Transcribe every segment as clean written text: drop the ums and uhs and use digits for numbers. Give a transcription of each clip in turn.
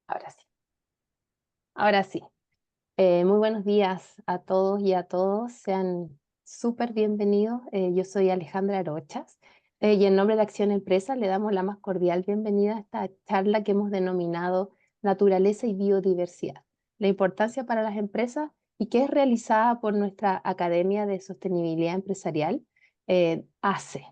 Ahora sí. Ahora sí. Muy buenos días a todos y a todos. Sean súper bienvenidos. Yo soy Alejandra Arochas y en nombre de Acción Empresa le damos la más cordial bienvenida a esta charla que hemos denominado Naturaleza y Biodiversidad, la importancia para las empresas y que es realizada por nuestra Academia de Sostenibilidad Empresarial, ACE.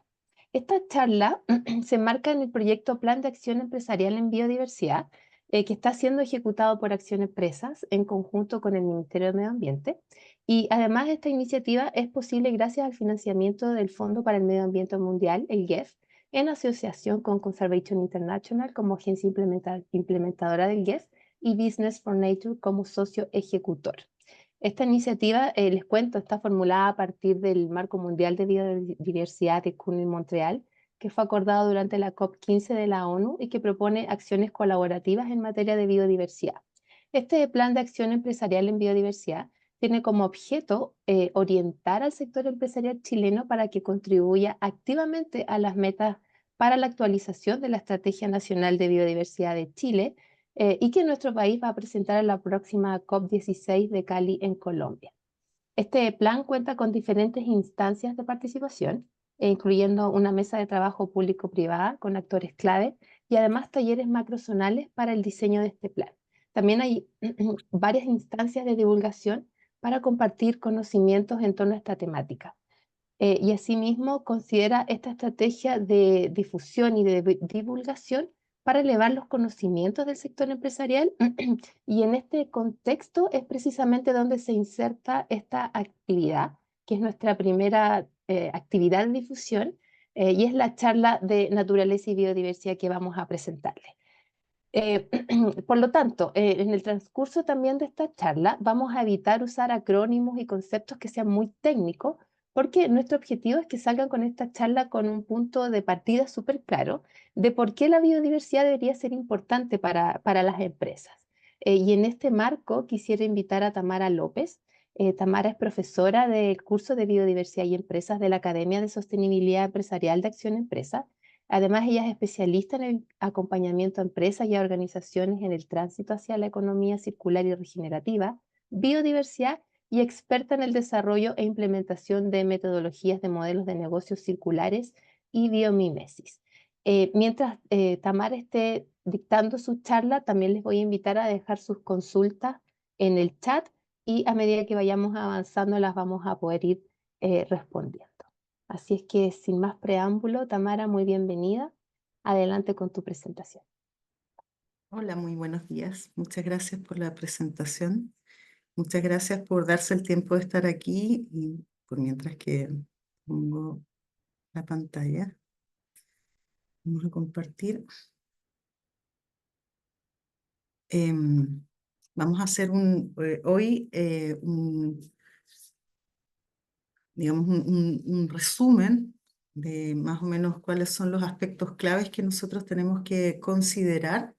Esta charla se enmarca en el proyecto Plan de Acción Empresarial en Biodiversidad, que está siendo ejecutado por Acción Empresas en conjunto con el Ministerio de Medio Ambiente. Y además esta iniciativa es posible gracias al financiamiento del Fondo para el Medio Ambiente Mundial, el GEF, en asociación con Conservation International como agencia implementadora del GEF y Business for Nature como socio ejecutor. Esta iniciativa, les cuento, está formulada a partir del Marco Mundial de Biodiversidad de Kunming, Montreal, que fue acordado durante la COP15 de la ONU y que propone acciones colaborativas en materia de biodiversidad. Este plan de acción empresarial en biodiversidad tiene como objeto orientar al sector empresarial chileno para que contribuya activamente a las metas para la actualización de la Estrategia Nacional de Biodiversidad de Chile y que nuestro país va a presentar en la próxima COP16 de Cali en Colombia. Este plan cuenta con diferentes instancias de participación, incluyendo una mesa de trabajo público-privada con actores clave y además talleres macrozonales para el diseño de este plan. También hay varias instancias de divulgación para compartir conocimientos en torno a esta temática. Y asimismo considera esta estrategia de difusión y de divulgación para elevar los conocimientos del sector empresarial y en este contexto es precisamente donde se inserta esta actividad, que es nuestra primera actividad de difusión y es la charla de naturaleza y biodiversidad que vamos a presentarles. Por lo tanto, en el transcurso también de esta charla vamos a evitar usar acrónimos y conceptos que sean muy técnicos, porque nuestro objetivo es que salgan con esta charla con un punto de partida súper claro de por qué la biodiversidad debería ser importante para las empresas. Y en este marco quisiera invitar a Tamara López. Tamara es profesora del curso de Biodiversidad y Empresas de la Academia de Sostenibilidad Empresarial de Acción Empresa. Además, ella es especialista en el acompañamiento a empresas y a organizaciones en el tránsito hacia la economía circular y regenerativa, biodiversidad y experta en el desarrollo e implementación de metodologías de modelos de negocios circulares y biomimesis. Mientras Tamara esté dictando su charla, también les voy a invitar a dejar sus consultas en el chat y a medida que vayamos avanzando las vamos a poder ir respondiendo. Así es que sin más preámbulo, Tamara, muy bienvenida. Adelante con tu presentación. Hola, muy buenos días. Muchas gracias por la presentación. Muchas gracias por darse el tiempo de estar aquí y por mientras que pongo la pantalla. Vamos a compartir. Em, Vamos a hacer hoy digamos, un resumen de más o menos cuáles son los aspectos claves que nosotros tenemos que considerar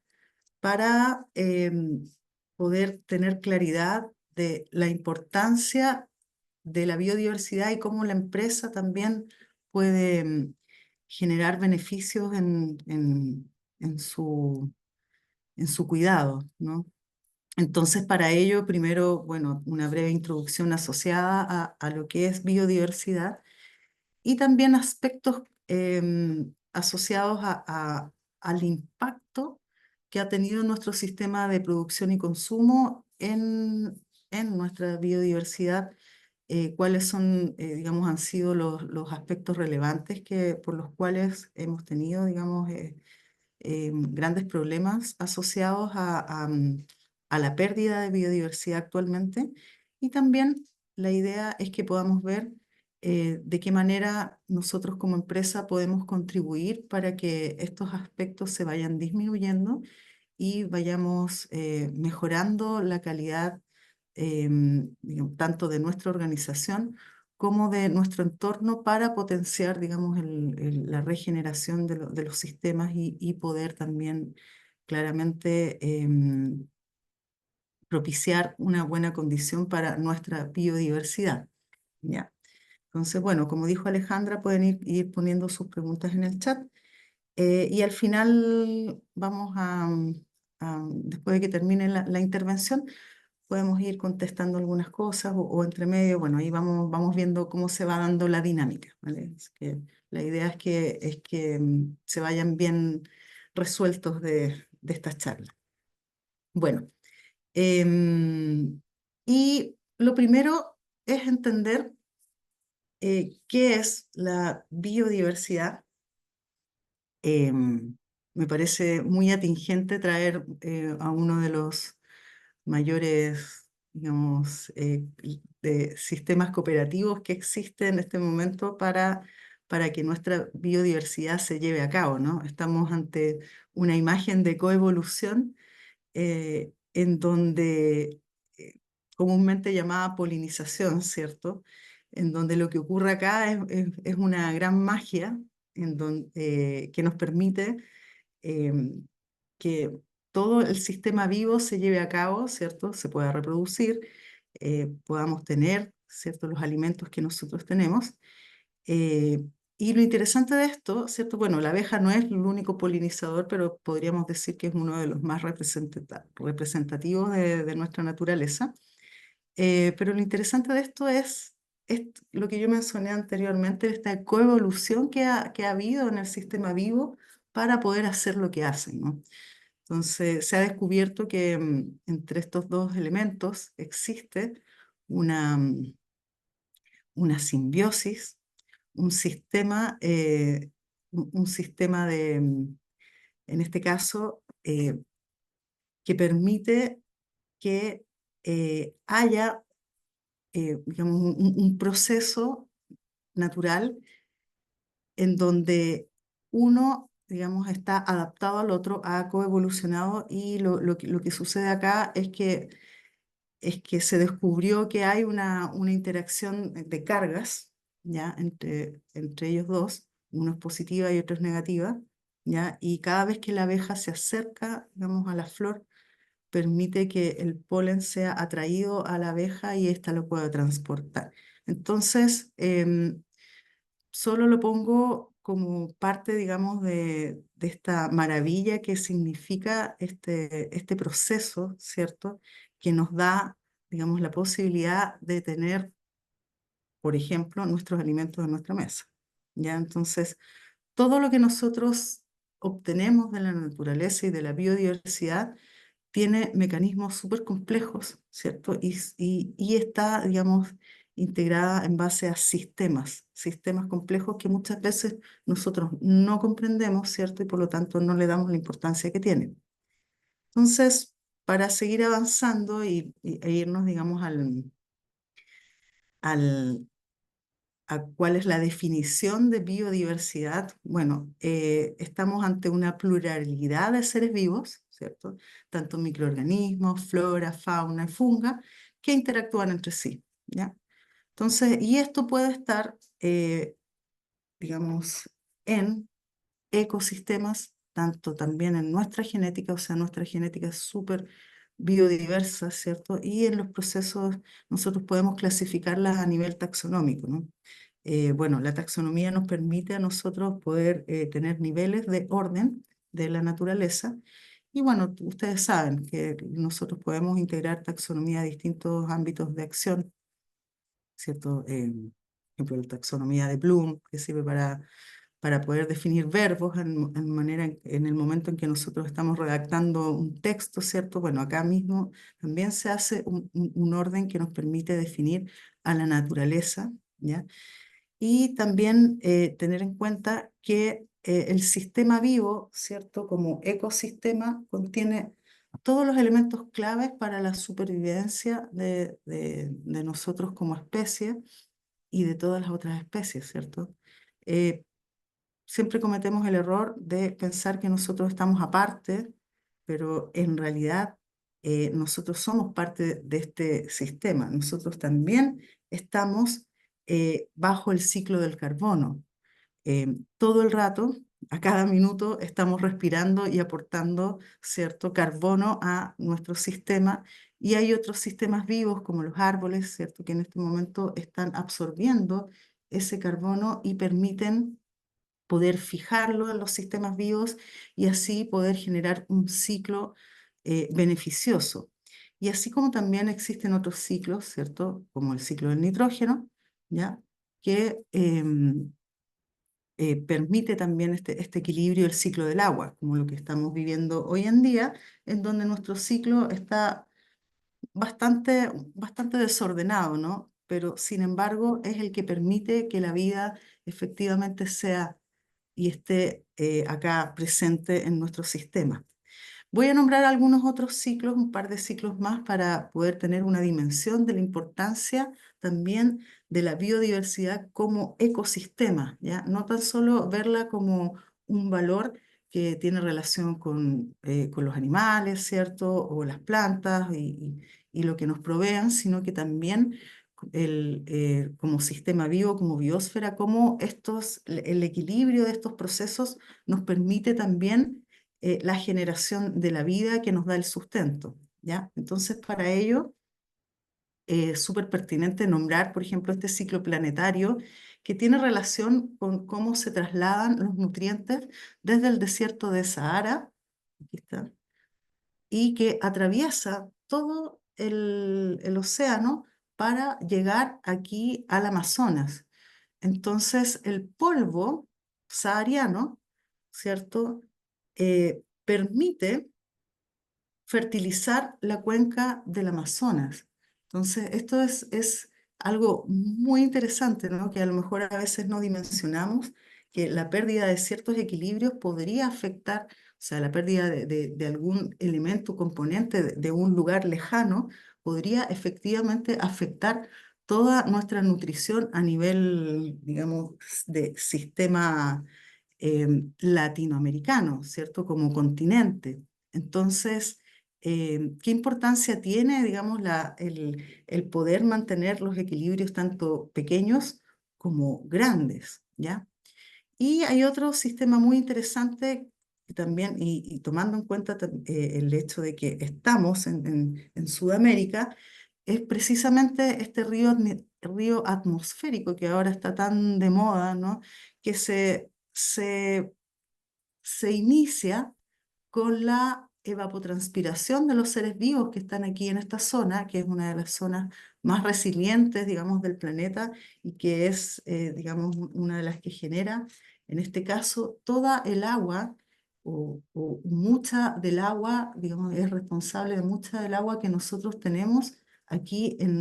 para poder tener claridad de la importancia de la biodiversidad y cómo la empresa también puede generar beneficios en su cuidado, ¿no? Entonces, para ello, primero, bueno, una breve introducción asociada a lo que es biodiversidad y también aspectos asociados al impacto que ha tenido nuestro sistema de producción y consumo en nuestra biodiversidad, cuáles son, digamos, han sido los aspectos relevantes por los cuales hemos tenido, digamos, grandes problemas asociados a la pérdida de biodiversidad actualmente. Y también la idea es que podamos ver de qué manera nosotros como empresa podemos contribuir para que estos aspectos se vayan disminuyendo y vayamos mejorando la calidad digamos, tanto de nuestra organización como de nuestro entorno para potenciar, digamos, la regeneración de los sistemas y poder también claramente propiciar una buena condición para nuestra biodiversidad. ¿Ya? Entonces, bueno, como dijo Alejandra, pueden ir poniendo sus preguntas en el chat y al final vamos después de que termine la intervención, podemos ir contestando algunas cosas o entre medio, bueno, ahí vamos viendo cómo se va dando la dinámica, ¿vale? Es que la idea es que se vayan bien resueltos de estas charlas. Bueno, y lo primero es entender qué es la biodiversidad. Me parece muy atingente traer a uno de los mayores, digamos, de sistemas cooperativos que existen en este momento para que nuestra biodiversidad se lleve a cabo, ¿no? Estamos ante una imagen de coevolución en donde comúnmente llamada polinización, ¿cierto? En donde lo que ocurre acá es una gran magia que nos permite em, que todo el sistema vivo se lleve a cabo, ¿cierto? Se pueda reproducir, podamos tener, ¿cierto? Los alimentos que nosotros tenemos. Eh, y lo interesante de esto, ¿cierto? Bueno, la abeja no es el único polinizador, pero podríamos decir que es uno de los más representativos de nuestra naturaleza. Pero lo interesante de esto es lo que yo mencioné anteriormente, esta coevolución que ha habido en el sistema vivo para poder hacer lo que hacen, ¿no? Entonces, se ha descubierto que entre estos dos elementos existe una, una simbiosis, un sistema, un sistema en este caso, que permite que haya, digamos, un proceso natural en donde uno, digamos, está adaptado al otro, ha coevolucionado y lo que sucede acá es que se descubrió que hay una interacción de cargas, ¿ya? Entre ellos dos, uno es positiva y otro es negativa, ¿ya? Y cada vez que la abeja se acerca, digamos, a la flor, permite que el polen sea atraído a la abeja y ésta lo pueda transportar. Entonces, solo lo pongo como parte, digamos, de esta maravilla que significa este proceso, ¿cierto? Que nos da, digamos, la posibilidad de tener, por ejemplo, nuestros alimentos en nuestra mesa. ¿Ya? Entonces, todo lo que nosotros obtenemos de la naturaleza y de la biodiversidad tiene mecanismos súper complejos, ¿cierto? Y está, digamos, integrada en base a sistemas complejos que muchas veces nosotros no comprendemos, ¿cierto? Y por lo tanto no le damos la importancia que tienen. Entonces, para seguir avanzando e irnos, digamos, al, a cuál es la definición de biodiversidad, bueno, estamos ante una pluralidad de seres vivos, ¿cierto? Tanto microorganismos, flora, fauna y funga, que interactúan entre sí, ¿ya? Entonces, y esto puede estar, digamos, en ecosistemas, tanto también en nuestra genética, o sea, nuestra genética es súper biodiversa, ¿cierto? Y en los procesos nosotros podemos clasificarlas a nivel taxonómico, ¿no? Bueno, la taxonomía nos permite a nosotros poder tener niveles de orden de la naturaleza. Y bueno, ustedes saben que nosotros podemos integrar taxonomía a distintos ámbitos de acción, ¿cierto? Por ejemplo, la taxonomía de Bloom, que sirve para poder definir verbos en el momento en que nosotros estamos redactando un texto, ¿cierto? Bueno, acá mismo también se hace un orden que nos permite definir a la naturaleza, ¿ya? Y también tener en cuenta que el sistema vivo, ¿cierto? Como ecosistema, contiene todos los elementos claves para la supervivencia de nosotros como especie y de todas las otras especies, ¿cierto? Eh, Siempre cometemos el error de pensar que nosotros estamos aparte, pero en realidad nosotros somos parte de este sistema. Nosotros también estamos bajo el ciclo del carbono. Todo el rato, a cada minuto, estamos respirando y aportando cierto carbono a nuestro sistema. Y hay otros sistemas vivos como los árboles, ¿cierto? Que en este momento están absorbiendo ese carbono y permiten poder fijarlo en los sistemas vivos y así poder generar un ciclo beneficioso. Y así como también existen otros ciclos, ¿cierto? Como el ciclo del nitrógeno, ¿ya? Que permite también este equilibrio del ciclo del agua, como lo que estamos viviendo hoy en día, en donde nuestro ciclo está bastante desordenado, ¿no? Pero sin embargo es el que permite que la vida efectivamente sea y esté acá presente en nuestro sistema. Voy a nombrar algunos otros ciclos, un par de ciclos más para poder tener una dimensión de la importancia también de la biodiversidad como ecosistema, ¿ya? No tan solo verla como un valor que tiene relación con los animales, ¿cierto? O las plantas y lo que nos provean, sino que también como sistema vivo, como biosfera, como el equilibrio de estos procesos nos permite también la generación de la vida que nos da el sustento, ¿ya? Entonces, para ello, es súper pertinente nombrar, por ejemplo, este ciclo planetario que tiene relación con cómo se trasladan los nutrientes desde el desierto de Sahara, aquí está, y que atraviesa todo el océano para llegar aquí al Amazonas. Entonces, el polvo sahariano, ¿cierto? Permite fertilizar la cuenca del Amazonas. Entonces, esto es algo muy interesante, ¿no? Que a lo mejor a veces no dimensionamos, que la pérdida de ciertos equilibrios podría afectar, o sea, la pérdida de algún elemento, componente de un lugar lejano, podría efectivamente afectar toda nuestra nutrición a nivel, digamos, de sistema latinoamericano, ¿cierto? Como continente. Entonces, ¿qué importancia tiene, digamos, el poder mantener los equilibrios tanto pequeños como grandes, ¿ya? Y hay otro sistema muy interesante que también, y tomando en cuenta el hecho de que estamos en Sudamérica, es precisamente este río atmosférico que ahora está tan de moda, ¿no? Que se inicia con la evapotranspiración de los seres vivos que están aquí en esta zona, que es una de las zonas más resilientes, digamos, del planeta y que es, digamos, una de las que genera, en este caso, toda el agua o mucha del agua, digamos, es responsable de mucha del agua que nosotros tenemos aquí en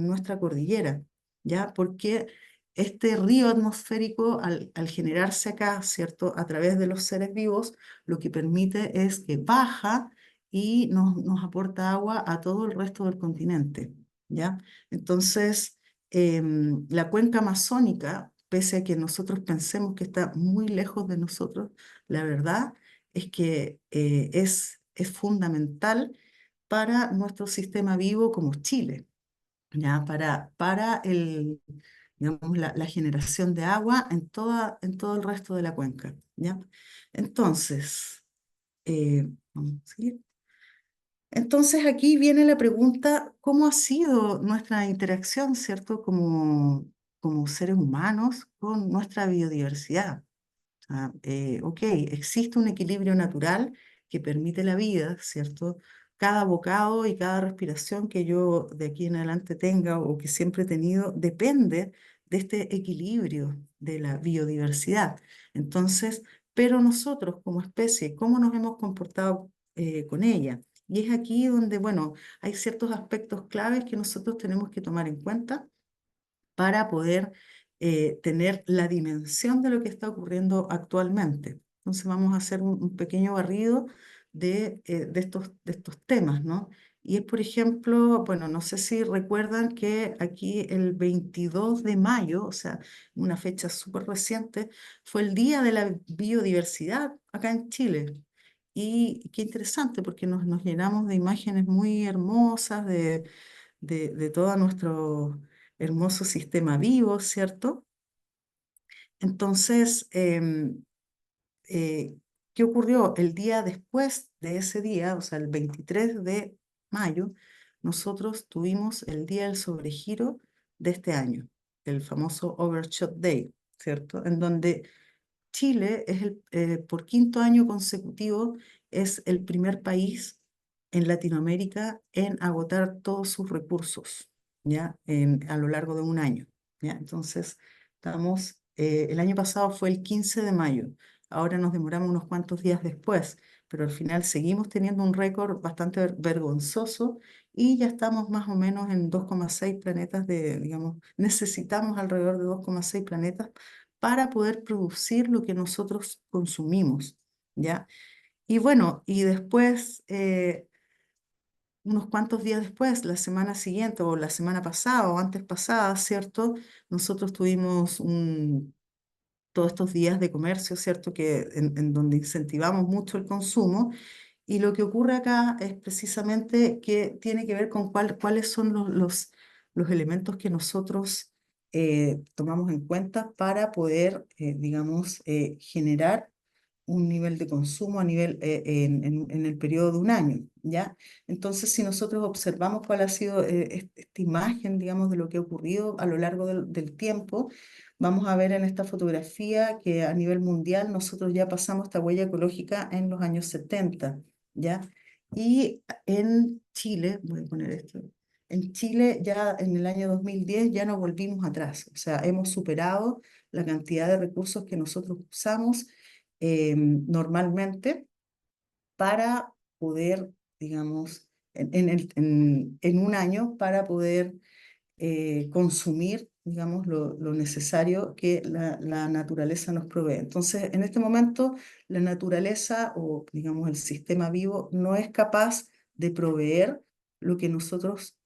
nuestra cordillera, ¿ya? Porque este río atmosférico, al generarse acá, ¿cierto? A través de los seres vivos, lo que permite es que baja y nos aporta agua a todo el resto del continente, ¿ya? Entonces, la cuenca amazónica, pese a que nosotros pensemos que está muy lejos de nosotros, la verdad es que es fundamental para nuestro sistema vivo como Chile, ¿ya? Digamos, la generación de agua en todo el resto de la cuenca, ¿ya? Entonces, vamos a seguir. Entonces aquí viene la pregunta, ¿cómo ha sido nuestra interacción, ¿cierto? Como seres humanos con nuestra biodiversidad. Ok, existe un equilibrio natural que permite la vida, ¿cierto? Cada bocado y cada respiración que yo de aquí en adelante tenga o que siempre he tenido depende de este equilibrio de la biodiversidad. Entonces, pero nosotros como especie, ¿cómo nos hemos comportado con ella? Y es aquí donde, bueno, hay ciertos aspectos claves que nosotros tenemos que tomar en cuenta para poder tener la dimensión de lo que está ocurriendo actualmente. Entonces vamos a hacer un pequeño barrido de estos temas, ¿no? Y es, por ejemplo, bueno, no sé si recuerdan que aquí el 22 de mayo, o sea, una fecha súper reciente, fue el Día de la Biodiversidad acá en Chile. Y qué interesante, porque nos llenamos de imágenes muy hermosas de todo nuestro hermoso sistema vivo, ¿cierto? Entonces, eh, ¿qué ocurrió? El día después de ese día, o sea, el 23 de mayo, nosotros tuvimos el día del sobregiro de este año, el famoso Overshot Day, ¿cierto? En donde Chile por quinto año consecutivo es el primer país en Latinoamérica en agotar todos sus recursos, ¿ya? A lo largo de un año, ¿ya? Entonces, el año pasado fue el 15 de mayo, ahora nos demoramos unos cuantos días después, pero al final seguimos teniendo un récord bastante vergonzoso y ya estamos más o menos en 2,6 planetas digamos, necesitamos alrededor de 2,6 planetas para poder producir lo que nosotros consumimos, ¿ya? Y bueno, y después, unos cuantos días después, la semana siguiente o la semana pasada o antes pasada, ¿cierto? Nosotros tuvimos todos estos días de comercio, ¿cierto? En donde incentivamos mucho el consumo. Y lo que ocurre acá es precisamente que tiene que ver con cuáles son los elementos que nosotros tomamos en cuenta para poder, digamos, generar un nivel de consumo a nivel, en el periodo de un año, ¿ya? Entonces, si nosotros observamos cuál ha sido esta imagen, digamos, de lo que ha ocurrido a lo largo del tiempo, vamos a ver en esta fotografía que a nivel mundial nosotros ya pasamos esta huella ecológica en los años 70, ¿ya? Y en Chile, voy a poner esto, en Chile ya en el año 2010 ya no volvimos atrás, o sea, hemos superado la cantidad de recursos que nosotros usamos normalmente para poder, digamos, en un año para poder consumir, digamos, lo necesario que la naturaleza nos provee. Entonces, en este momento, la naturaleza o, digamos, el sistema vivo no es capaz de proveer lo que nosotros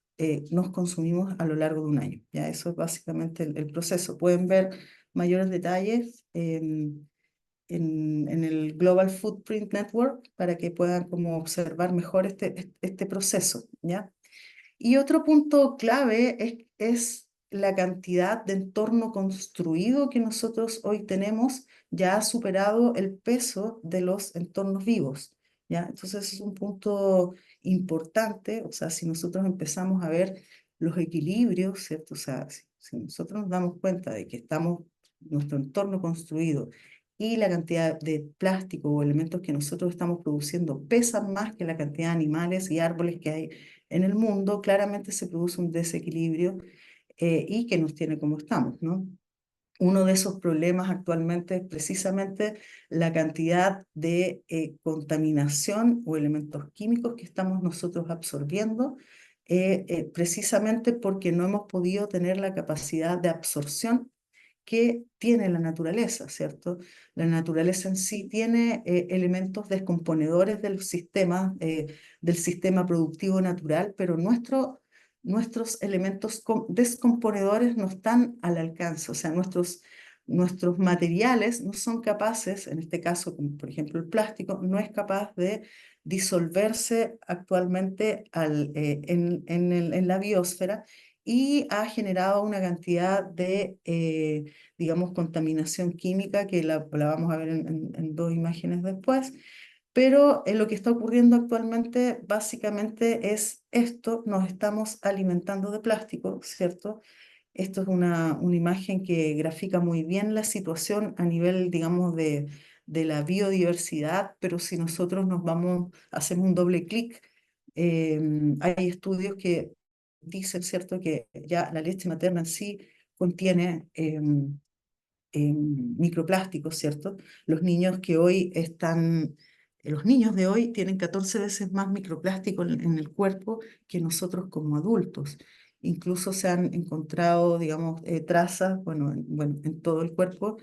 nos consumimos a lo largo de un año. Ya, eso es básicamente el proceso. Pueden ver mayores detalles en el Global Footprint Network para que puedan como observar mejor este proceso, ¿ya? Y otro punto clave es la cantidad de entorno construido que nosotros hoy tenemos ya ha superado el peso de los entornos vivos, ¿ya? Entonces es un punto importante, o sea, si nosotros empezamos a ver los equilibrios, ¿cierto? O sea, si nosotros nos damos cuenta de que nuestro entorno construido y la cantidad de plástico o elementos que nosotros estamos produciendo pesan más que la cantidad de animales y árboles que hay en el mundo, claramente se produce un desequilibrio y que nos tiene como estamos, ¿no? Uno de esos problemas actualmente es precisamente la cantidad de contaminación o elementos químicos que estamos nosotros absorbiendo, precisamente porque no hemos podido tener la capacidad de absorción que tiene la naturaleza, ¿cierto? La naturaleza en sí tiene elementos descomponedores del sistema productivo natural, pero nuestros elementos descomponedores no están al alcance, o sea, nuestros materiales no son capaces, en este caso, como por ejemplo el plástico, no es capaz de disolverse actualmente en la biosfera y ha generado una cantidad de, digamos, contaminación química que la vamos a ver en dos imágenes después. Pero lo que está ocurriendo actualmente básicamente es esto, nos estamos alimentando de plástico, ¿cierto? Esto es una imagen que grafica muy bien la situación a nivel, digamos, de la biodiversidad, pero si nosotros hacemos un doble clic, hay estudios que dicen, ¿cierto?, que ya la leche materna en sí contiene microplásticos, ¿cierto? Los niños de hoy tienen 14 veces más microplástico en el cuerpo que nosotros como adultos. Incluso se han encontrado, digamos, trazas, bueno, en todo el cuerpo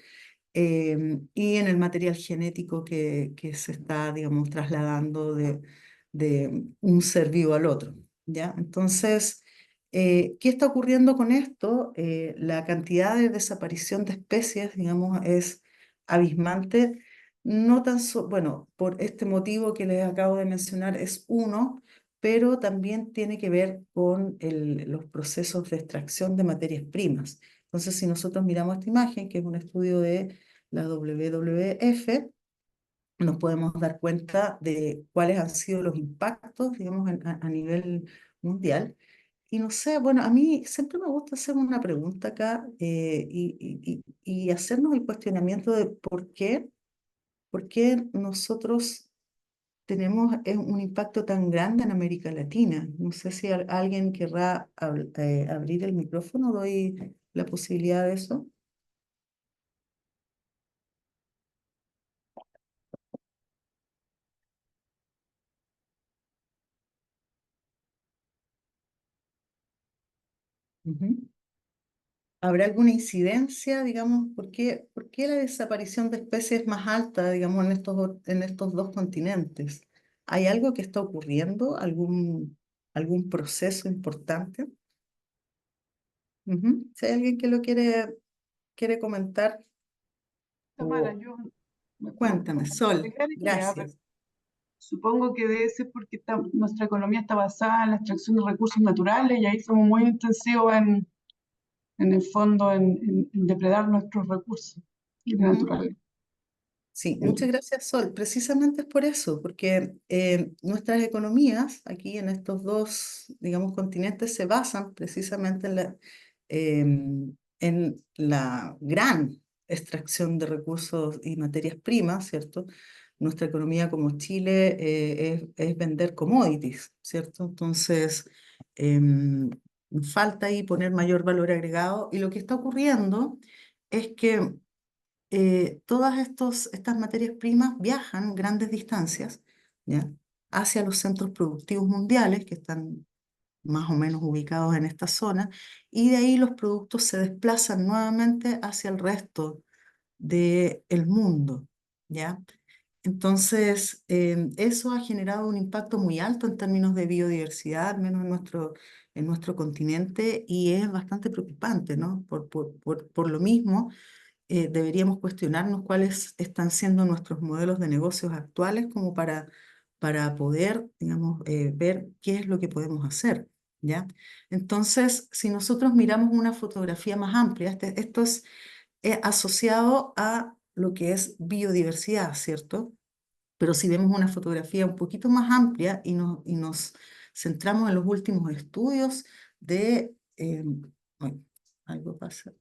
y en el material genético que se está, digamos, trasladando de un ser vivo al otro, ¿ya? Entonces, ¿qué está ocurriendo con esto? La cantidad de desaparición de especies, digamos, es abismante. No tan bueno, por este motivo que les acabo de mencionar es uno, pero también tiene que ver con los procesos de extracción de materias primas. Entonces, si nosotros miramos esta imagen, que es un estudio de la WWF, nos podemos dar cuenta de cuáles han sido los impactos, digamos, a nivel mundial. Y no sé, bueno, a mí siempre me gusta hacer una pregunta acá y hacernos el cuestionamiento de por qué nosotros tenemos un impacto tan grande en América Latina. No sé si alguien querrá abrir el micrófono, doy la posibilidad de eso. Ujú. ¿Habrá alguna incidencia, digamos, por qué la desaparición de especies es más alta, digamos, en estos dos continentes? ¿Hay algo que está ocurriendo? ¿Algún proceso importante? Ujú. Si hay alguien que lo quiere comentar, Tamara, o yo me puedo cuéntame, Sol, pegar y ya, pero gracias. supongo que debe ser porque nuestra economía está basada en la extracción de recursos naturales y ahí somos muy intensivos en el fondo en depredar nuestros recursos Ujú. naturales. Sí, muchas gracias, Sol. Precisamente es por eso, porque nuestras economías aquí en estos dos, digamos, continentes se basan precisamente en la gran extracción de recursos y materias primas, ¿cierto? Nuestra economía como Chile es vender commodities, ¿cierto? Entonces, falta ahí poner mayor valor agregado y lo que está ocurriendo es que todas estas materias primas viajan grandes distancias, ¿ya? Hacia los centros productivos mundiales que están más o menos ubicados en esta zona, y de ahí los productos se desplazan nuevamente hacia el resto del mundo, ¿ya? Entonces, eso ha generado un impacto muy alto en términos de biodiversidad, al menos en nuestro continente, y es bastante preocupante, ¿no? Por lo mismo deberíamos cuestionarnos cuáles están siendo nuestros modelos de negocios actuales como para poder, digamos, ver qué es lo que podemos hacer, ¿ya? Entonces, si nosotros miramos una fotografía más amplia, esto es asociado a lo que es biodiversidad, ¿cierto? Pero si vemos una fotografía un poquito más amplia y nos centramos en los últimos estudios de... ay, algo pasa.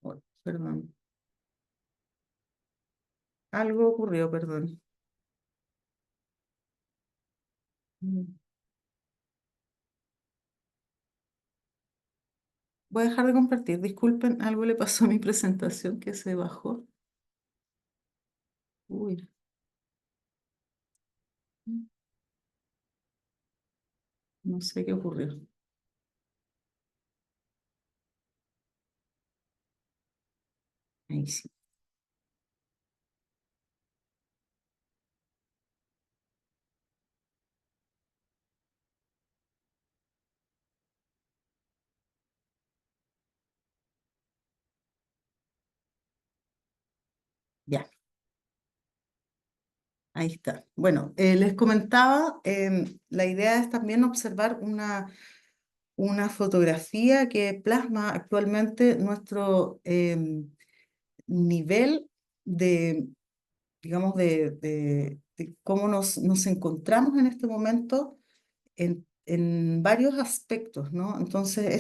Oh, perdón. Algo ocurrió, perdón. Mm. Voy a dejar de compartir. Disculpen, algo le pasó a mi presentación que se bajó. Uy, no sé qué ocurrió. Ahí sí. Ya, ahí está. Bueno, les comentaba, la idea es también observar una fotografía que plasma actualmente nuestro nivel de, digamos, de cómo nos encontramos en este momento en varios aspectos, ¿no? Entonces,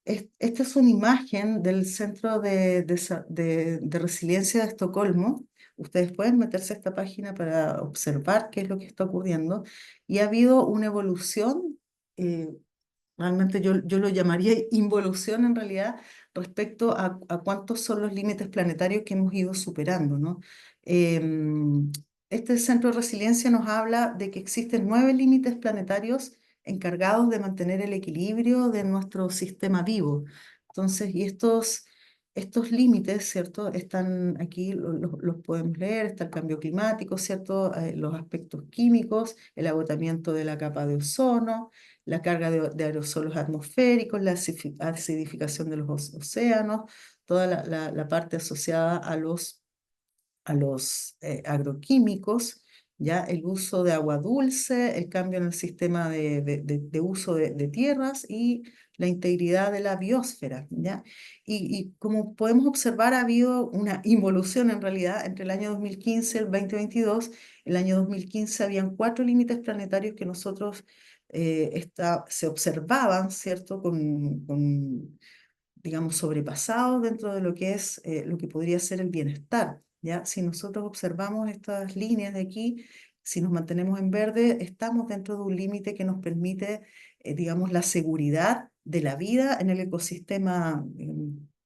esta es una imagen del Centro de Resiliencia de Estocolmo. Ustedes pueden meterse a esta página para observar qué es lo que está ocurriendo. Y ha habido una evolución eh, realmente yo lo llamaría involución en realidad respecto a cuántos son los límites planetarios que hemos ido superando, ¿no? Em, este centro de resiliencia nos habla de que existen 9 límites planetarios encargados de mantener el equilibrio de nuestro sistema vivo. Entonces, estos límites, ¿cierto? Están aquí, los podemos leer, está el cambio climático, ¿cierto? Los aspectos químicos, el agotamiento de la capa de ozono, la carga de aerosolos atmosféricos, la acidificación de los océanos, toda la parte asociada a los agroquímicos, ya el uso de agua dulce, el cambio en el sistema de uso de tierras y la integridad de la biosfera, ¿ya? Y como podemos observar, ha habido una involución en realidad entre el año 2015 y el 2022. El año 2015 habían 4 límites planetarios que nosotros se observaban, ¿cierto? Digamos, sobrepasados dentro de lo que es lo que podría ser el bienestar. ¿ya? Si nosotros observamos estas líneas de aquí, si nos mantenemos en verde, estamos dentro de un límite que nos permite, digamos, la seguridad de la vida en el ecosistema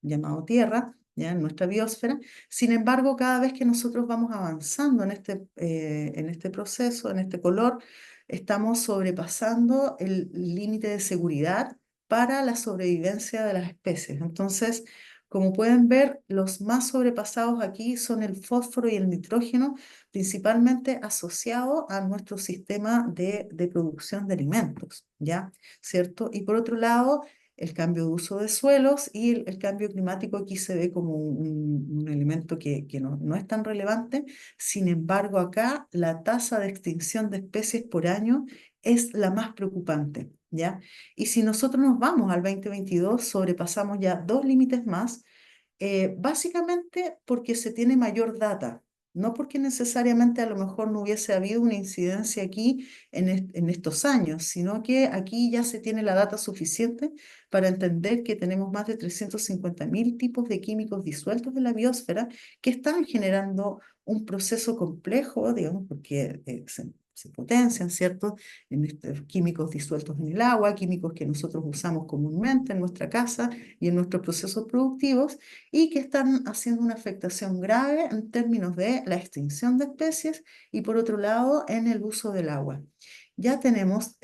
llamado Tierra, ¿ya? En nuestra biosfera. Sin embargo, cada vez que nosotros vamos avanzando en este proceso, en este color, estamos sobrepasando el límite de seguridad para la sobrevivencia de las especies. Entonces, como pueden ver, los más sobrepasados aquí son el fósforo y el nitrógeno, principalmente asociados a nuestro sistema de producción de alimentos, ¿ya? ¿Cierto? Y por otro lado, el cambio de uso de suelos y el cambio climático aquí se ve como un elemento que no es tan relevante. Sin embargo, acá la tasa de extinción de especies por año es la más preocupante, ¿ya? Y si nosotros nos vamos al 2022, sobrepasamos ya dos límites más, básicamente porque se tiene mayor data, no porque necesariamente a lo mejor no hubiese habido una incidencia aquí en estos años, sino que aquí ya se tiene la data suficiente para entender que tenemos más de 350.000 tipos de químicos disueltos en la biosfera que están generando un proceso complejo, digamos, porque se potencian, ¿cierto? En estos químicos disueltos en el agua, químicos que nosotros usamos comúnmente en nuestra casa y en nuestros procesos productivos, y que están haciendo una afectación grave en términos de la extinción de especies y por otro lado en el uso del agua. Ya tenemos,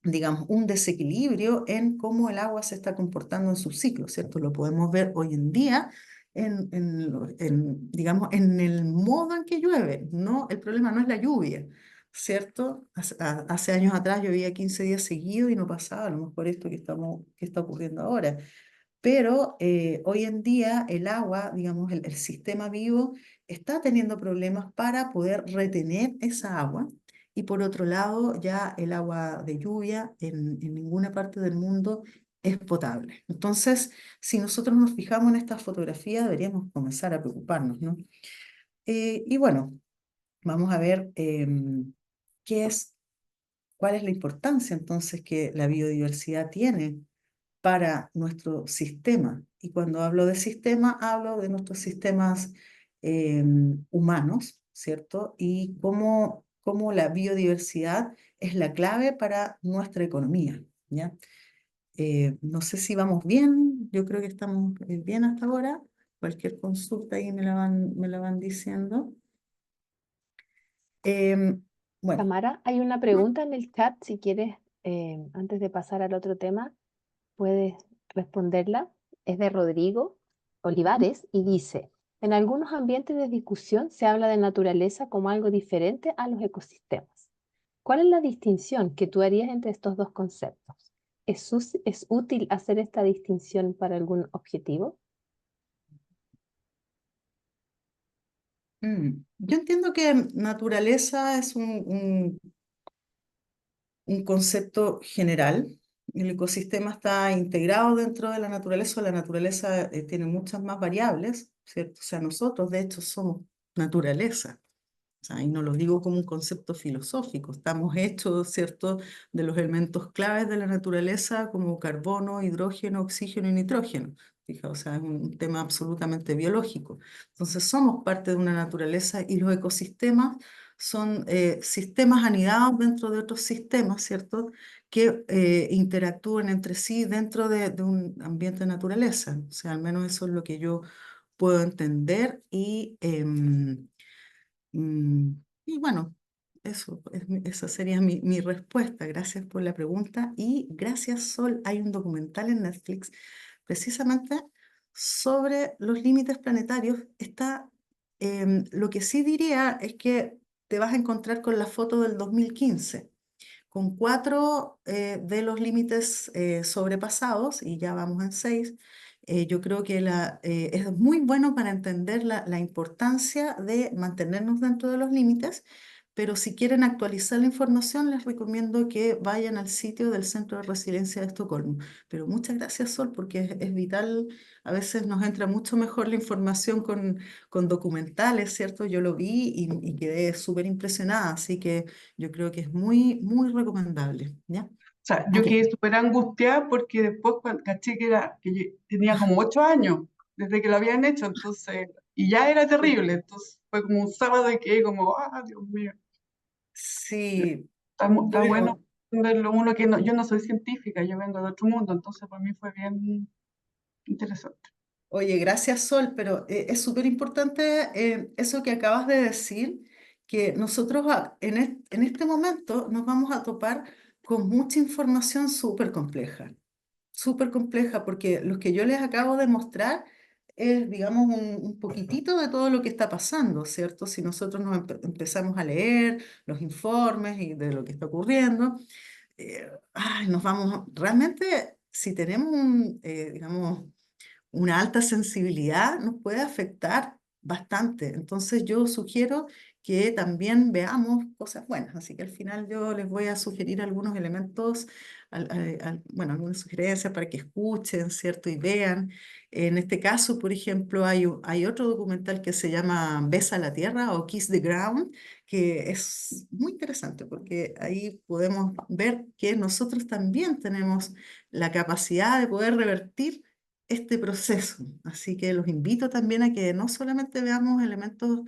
digamos, un desequilibrio en cómo el agua se está comportando en su ciclo, ¿cierto? Lo podemos ver hoy en día digamos, en el modo en que llueve, ¿no? El problema no es la lluvia, ¿cierto? Hace años atrás llovía 15 días seguidos y no pasaba a lo mejor esto que está ocurriendo ahora. Pero hoy en día el agua, digamos, el sistema vivo está teniendo problemas para poder retener esa agua. Y por otro lado, ya el agua de lluvia en ninguna parte del mundo es potable. Entonces, si nosotros nos fijamos en esta fotografía, deberíamos comenzar a preocuparnos, ¿no? Y bueno, vamos a ver qué es, cuál es la importancia entonces que la biodiversidad tiene para nuestro sistema. Y cuando hablo de sistema, hablo de nuestros sistemas humanos, ¿cierto? Y cómo la biodiversidad es la clave para nuestra economía, ¿ya? No sé si vamos bien, yo creo que estamos bien hasta ahora. Cualquier consulta ahí me la van diciendo. Em, bueno, Tamara, hay una pregunta en el chat, si quieres, antes de pasar al otro tema, puedes responderla. Es de Rodrigo Olivares y dice, en algunos ambientes de discusión se habla de naturaleza como algo diferente a los ecosistemas. ¿Cuál es la distinción que tú harías entre estos dos conceptos? ¿Es útil hacer esta distinción para algún objetivo? yo entiendo que naturaleza es un concepto general. El ecosistema está integrado dentro de la naturaleza, o la naturaleza tiene muchas más variables, ¿cierto? O sea, nosotros de hecho somos naturaleza. O sea, y no lo digo como un concepto filosófico, estamos hechos, ¿cierto?, de los elementos claves de la naturaleza como carbono, hidrógeno, oxígeno y nitrógeno. Fija, o sea, es un tema absolutamente biológico. Entonces somos parte de una naturaleza y los ecosistemas son sistemas anidados dentro de otros sistemas, ¿cierto?, que interactúan entre sí dentro de un ambiente de naturaleza. O sea, al menos eso es lo que yo puedo entender Mm, y bueno, esa sería mi respuesta. Gracias por la pregunta y gracias, Sol. Hay un documental en Netflix precisamente sobre los límites planetarios. Lo que sí diría es que te vas a encontrar con la foto del 2015 con cuatro de los límites sobrepasados, y ya vamos en seis. Yo creo que es muy bueno para entender la importancia de mantenernos dentro de los límites, pero si quieren actualizar la información, les recomiendo que vayan al sitio del Centro de Resiliencia de Estocolmo. Pero muchas gracias, Sol, porque es vital, a veces nos entra mucho mejor la información con documentales, ¿cierto? Yo lo vi y quedé súper impresionada, así que yo creo que es muy, muy recomendable, ¿ya? O sea, yo Ok. quedé súper angustiada porque después cuando caché que, que yo tenía como 8 años desde que lo habían hecho, entonces y ya era terrible. Entonces fue como un sábado y quedé como, ah, Dios mío, Sí, está bueno bueno. verlo. Uno que no, yo no soy científica, yo vengo de otro mundo, entonces para mí fue bien interesante. Oye, gracias Sol, pero es súper importante eso que acabas de decir, que nosotros en este momento nos vamos a topar con mucha información súper compleja, porque lo que yo les acabo de mostrar es, digamos, un poquitito de todo lo que está pasando, ¿cierto? Si nosotros empezamos a leer los informes y de lo que está ocurriendo, ay, nos vamos, realmente, si tenemos digamos, una alta sensibilidad nos puede afectar bastante. Entonces yo sugiero que también veamos cosas buenas. Así que al final yo les voy a sugerir algunos elementos, bueno, algunas sugerencias para que escuchen, ¿cierto? Y vean. En este caso, por ejemplo, hay otro documental que se llama Besa la Tierra o Kiss the Ground, que es muy interesante porque ahí podemos ver que nosotros también tenemos la capacidad de poder revertir este proceso. Así que los invito también a que no solamente veamos elementos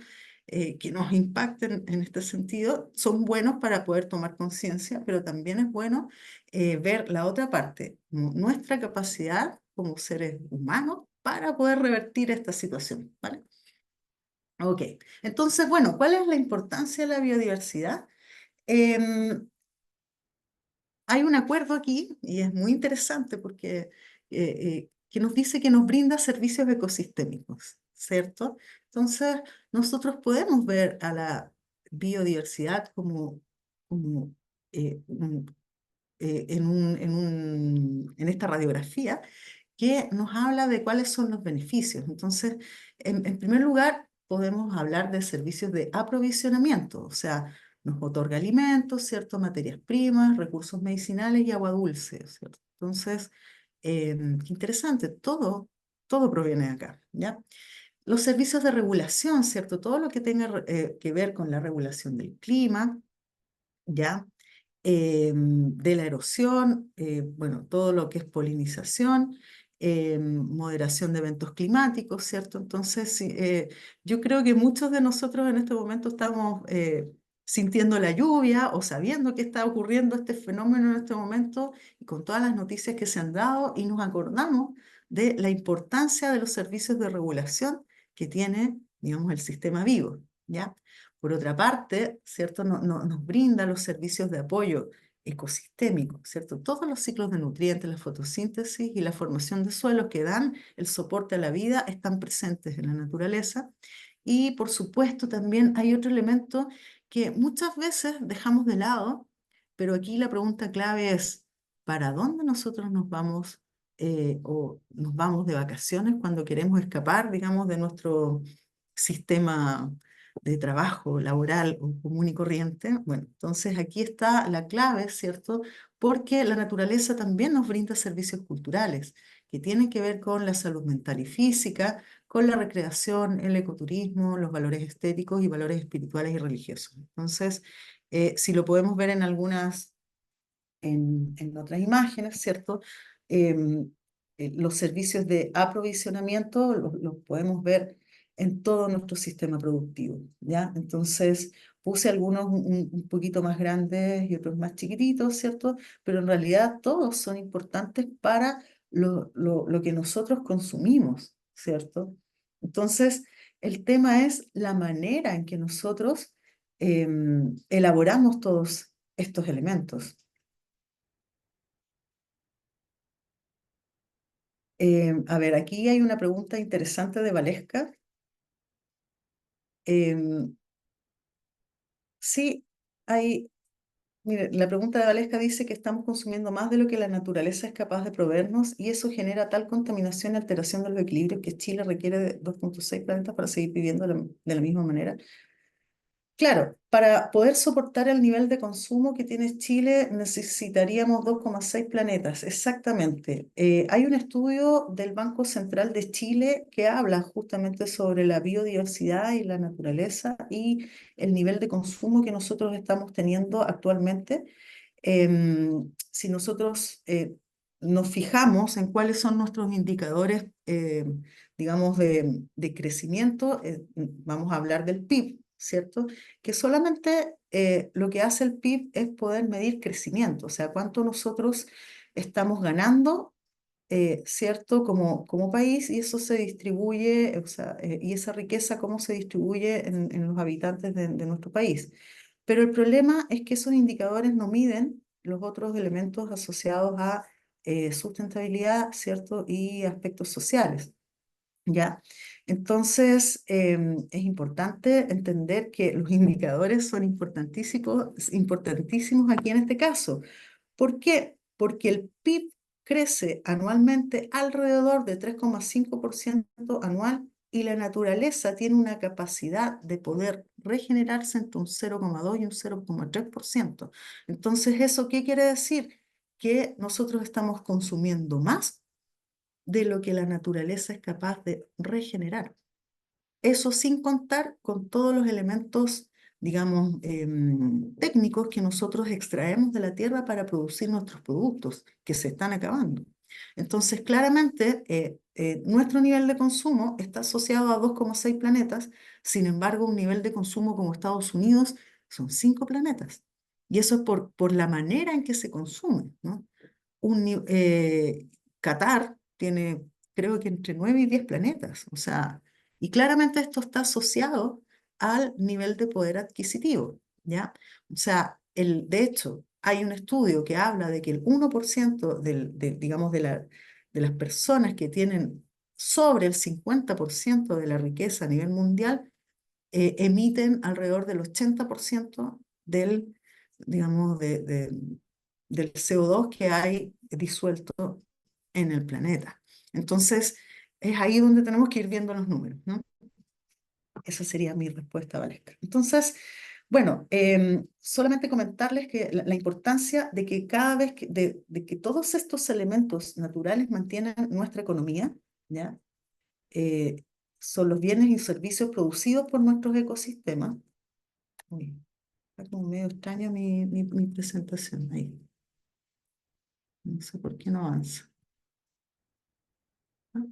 que nos impacten en este sentido, son buenos para poder tomar conciencia, pero también es bueno ver la otra parte, nuestra capacidad como seres humanos para poder revertir esta situación, ¿vale? Ok, entonces, bueno, ¿cuál es la importancia de la biodiversidad? Em, Hay un acuerdo aquí y es muy interesante porque que nos dice que nos brinda servicios ecosistémicos, ¿cierto? Entonces, nosotros podemos ver a la biodiversidad como en esta radiografía que nos habla de cuáles son los beneficios. Entonces, en primer lugar, podemos hablar de servicios de aprovisionamiento, o sea, nos otorga alimentos, ¿cierto? Materias primas, recursos medicinales y agua dulce, ¿cierto? Entonces, qué interesante, todo proviene de acá, ¿ya? Los servicios de regulación, ¿cierto? Todo lo que tenga que ver con la regulación del clima, ¿ya? De la erosión, bueno, todo lo que es polinización, moderación de eventos climáticos, ¿cierto? Entonces, sí, yo creo que muchos de nosotros en este momento estamos sintiendo la lluvia o sabiendo que está ocurriendo este fenómeno en este momento y con todas las noticias que se han dado y nos acordamos de la importancia de los servicios de regulación que tiene, digamos, el sistema vivo, ¿ya? Por otra parte, ¿cierto? Nos brinda los servicios de apoyo ecosistémico, ¿cierto? Todos los ciclos de nutrientes, la fotosíntesis y la formación de suelos que dan el soporte a la vida están presentes en la naturaleza. Y por supuesto también hay otro elemento que muchas veces dejamos de lado, pero aquí la pregunta clave es, ¿para dónde nosotros nos vamos o nos vamos de vacaciones cuando queremos escapar, digamos, de nuestro sistema de trabajo laboral o común y corriente? Bueno, entonces aquí está la clave, ¿cierto? Porque la naturaleza también nos brinda servicios culturales que tienen que ver con la salud mental y física, con la recreación, el ecoturismo, los valores estéticos y valores espirituales y religiosos. Entonces, si lo podemos ver en en otras imágenes, ¿cierto? Em, los servicios de aprovisionamiento los podemos ver en todo nuestro sistema productivo, ¿ya? Entonces, puse algunos un poquito más grandes y otros más chiquititos, ¿cierto? Pero en realidad todos son importantes para lo que nosotros consumimos, ¿cierto? Entonces, el tema es la manera en que nosotros elaboramos todos estos elementos. A ver, aquí hay una pregunta interesante de Valesca. Em, sí, mire, la pregunta de Valesca dice que estamos consumiendo más de lo que la naturaleza es capaz de proveernos y eso genera tal contaminación y alteración de los equilibrios que Chile requiere de 2,6 planetas para seguir viviendo de la misma manera. Claro, para poder soportar el nivel de consumo que tiene Chile necesitaríamos 2,6 planetas, exactamente. Hay un estudio del Banco Central de Chile que habla justamente sobre la biodiversidad y la naturaleza y el nivel de consumo que nosotros estamos teniendo actualmente. Si nosotros nos fijamos en cuáles son nuestros indicadores digamos, de crecimiento, vamos a hablar del PIB, ¿cierto? Que solamente lo que hace el PIB es poder medir crecimiento, o sea, cuánto nosotros estamos ganando, ¿cierto? Como país, y eso se distribuye, o sea, y esa riqueza cómo se distribuye en los habitantes de nuestro país. Pero el problema es que esos indicadores no miden los otros elementos asociados a sustentabilidad, ¿cierto? Y aspectos sociales, ¿ya? Entonces, es importante entender que los indicadores son importantísimos aquí en este caso. ¿Por qué? Porque el PIB crece anualmente alrededor de 3,5% anual y la naturaleza tiene una capacidad de poder regenerarse entre un 0,2 y un 0,3%. Entonces, ¿eso qué quiere decir? Que nosotros estamos consumiendo más de lo que la naturaleza es capaz de regenerar. Eso sin contar con todos los elementos, digamos, técnicos que nosotros extraemos de la tierra para producir nuestros productos, que se están acabando. Entonces, claramente, nuestro nivel de consumo está asociado a 2,6 planetas, sin embargo, un nivel de consumo como Estados Unidos son 5 planetas. Y eso es por la manera en que se consume, ¿no? Qatar tiene, creo que entre 9 y 10 planetas, o sea, y claramente esto está asociado al nivel de poder adquisitivo, ¿ya? O sea, de hecho, hay un estudio que habla de que el 1% digamos, de las personas que tienen sobre el 50% de la riqueza a nivel mundial emiten alrededor del 80% digamos, del CO2 que hay disuelto en el planeta. Entonces, es ahí donde tenemos que ir viendo los números, ¿no? Esa sería mi respuesta, Valesca. Entonces, bueno, solamente comentarles que la importancia de que cada vez de que todos estos elementos naturales mantienen nuestra economía, ¿ya? Eh, son los bienes y servicios producidos por nuestros ecosistemas. Uy, está como medio extraña mi presentación ahí. No sé por qué no avanza. ¿Ah?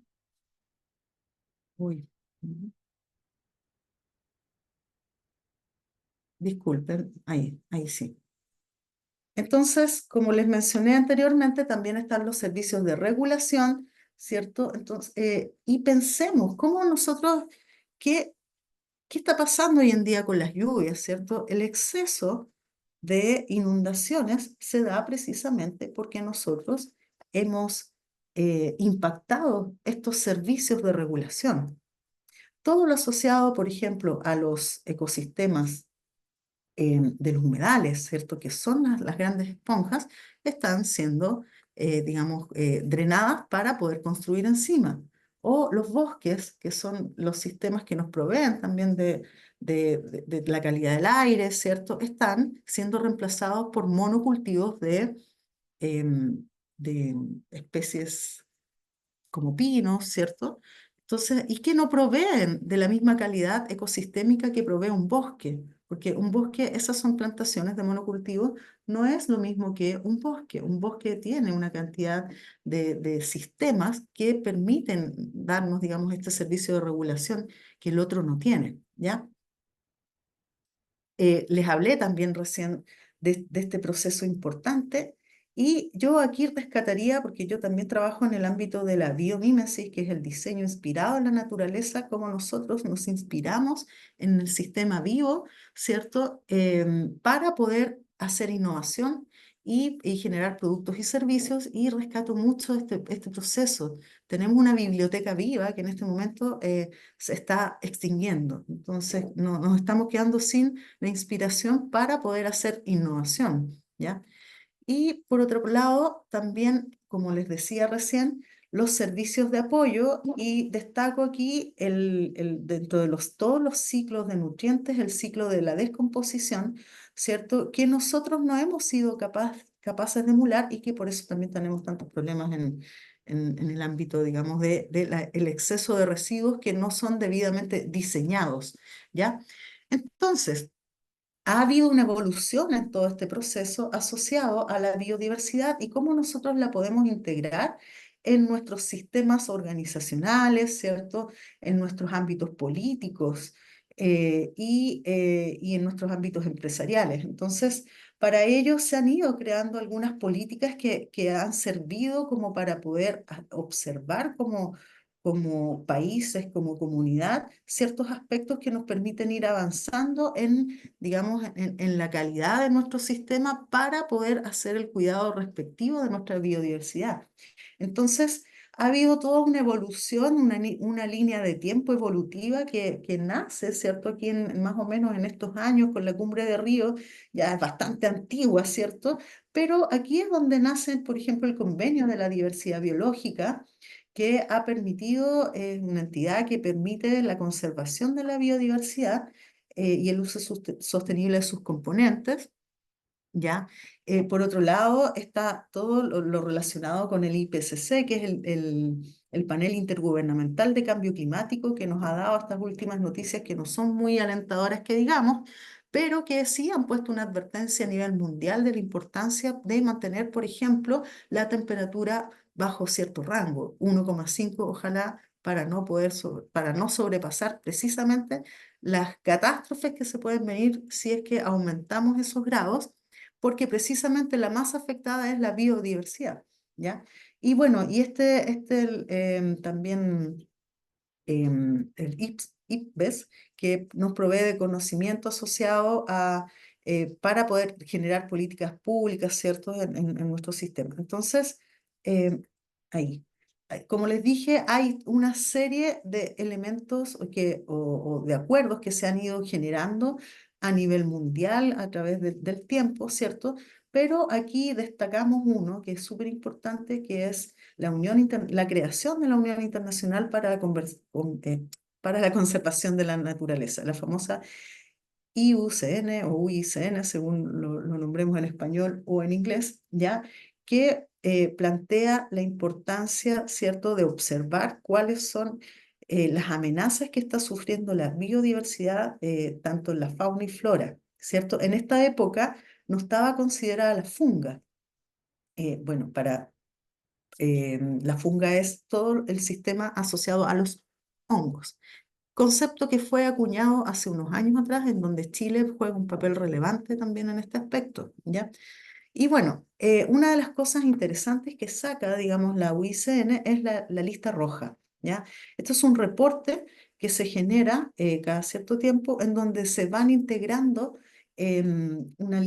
Uy. Disculpen, ahí sí. Entonces, como les mencioné anteriormente, también están los servicios de regulación, ¿cierto? Entonces, y pensemos, ¿cómo nosotros, qué, qué está pasando hoy en día con las lluvias, ¿cierto? El exceso de inundaciones se da precisamente porque nosotros hemos impactado estos servicios de regulación. Todo lo asociado, por ejemplo, a los ecosistemas de los humedales, ¿cierto? Que son las grandes esponjas, están siendo, digamos, drenadas para poder construir encima. O los bosques, que son los sistemas que nos proveen también de la calidad del aire, ¿cierto? Están siendo reemplazados por monocultivos de especies como pinos, ¿cierto? Entonces, y que no proveen de la misma calidad ecosistémica que provee un bosque, porque un bosque, esas son plantaciones de monocultivo, no es lo mismo que un bosque. Un bosque tiene una cantidad de sistemas que permiten darnos, digamos, este servicio de regulación que el otro no tiene, ¿ya? Les hablé también recién de este proceso importante y yo aquí rescataría, porque yo también trabajo en el ámbito de la biomímesis, que es el diseño inspirado en la naturaleza, cómo nosotros nos inspiramos en el sistema vivo, ¿cierto? Para poder hacer innovación y generar productos y servicios, y rescato mucho este proceso. Tenemos una biblioteca viva que en este momento se está extinguiendo, entonces nos estamos quedando sin la inspiración para poder hacer innovación, ¿ya? Y por otro lado, también, como les decía recién, los servicios de apoyo, y destaco aquí dentro de todos los ciclos de nutrientes, el ciclo de la descomposición, ¿cierto? Que nosotros no hemos sido capaces de emular y que por eso también tenemos tantos problemas en el ámbito, digamos, el exceso de residuos que no son debidamente diseñados, ¿ya? Entonces, ha habido una evolución en todo este proceso asociado a la biodiversidad y cómo nosotros la podemos integrar en nuestros sistemas organizacionales, ¿cierto? En nuestros ámbitos políticos y en nuestros ámbitos empresariales. Entonces, para ello se han ido creando algunas políticas que han servido como para poder observar como países, como comunidad, ciertos aspectos que nos permiten ir avanzando digamos, en la calidad de nuestro sistema para poder hacer el cuidado respectivo de nuestra biodiversidad. Entonces, ha habido toda una evolución, una línea de tiempo evolutiva que nace, ¿cierto? Aquí más o menos en estos años con la Cumbre de Río, ya es bastante antigua, ¿cierto? Pero aquí es donde nace, por ejemplo, el Convenio de la Diversidad Biológica, que ha permitido, una entidad que permite la conservación de la biodiversidad y el uso sostenible de sus componentes. ¿Ya? Por otro lado, está todo lo relacionado con el IPCC, que es el panel intergubernamental de cambio climático, que nos ha dado estas últimas noticias que no son muy alentadoras, que digamos, pero que sí han puesto una advertencia a nivel mundial de la importancia de mantener, por ejemplo, la temperatura bajo cierto rango, 1,5, ojalá, para no sobrepasar precisamente las catástrofes que se pueden venir si es que aumentamos esos grados, porque precisamente la más afectada es la biodiversidad, ¿ya? Y bueno, y también el IPBES, que nos provee de conocimiento asociado para poder generar políticas públicas, ¿cierto?, en nuestro sistema. Entonces, em, ahí. Como les dije, hay una serie de elementos o de acuerdos que se han ido generando a nivel mundial a través del tiempo, ¿cierto? Pero aquí destacamos uno que es súper importante, que es la creación de la Unión Internacional para la Conservación de la Naturaleza, la famosa IUCN o UICN, según lo nombremos en español o en inglés, ¿ya? Que plantea la importancia, ¿cierto?, de observar cuáles son las amenazas que está sufriendo la biodiversidad, tanto en la fauna y flora, ¿cierto? En esta época no estaba considerada la funga. Bueno, la funga es todo el sistema asociado a los hongos, concepto que fue acuñado hace unos años atrás, en donde Chile juega un papel relevante también en este aspecto, ¿ya? Y bueno, una de las cosas interesantes que saca, digamos, la UICN es la lista roja, ¿ya? Esto es un reporte que se genera cada cierto tiempo, en donde se van integrando una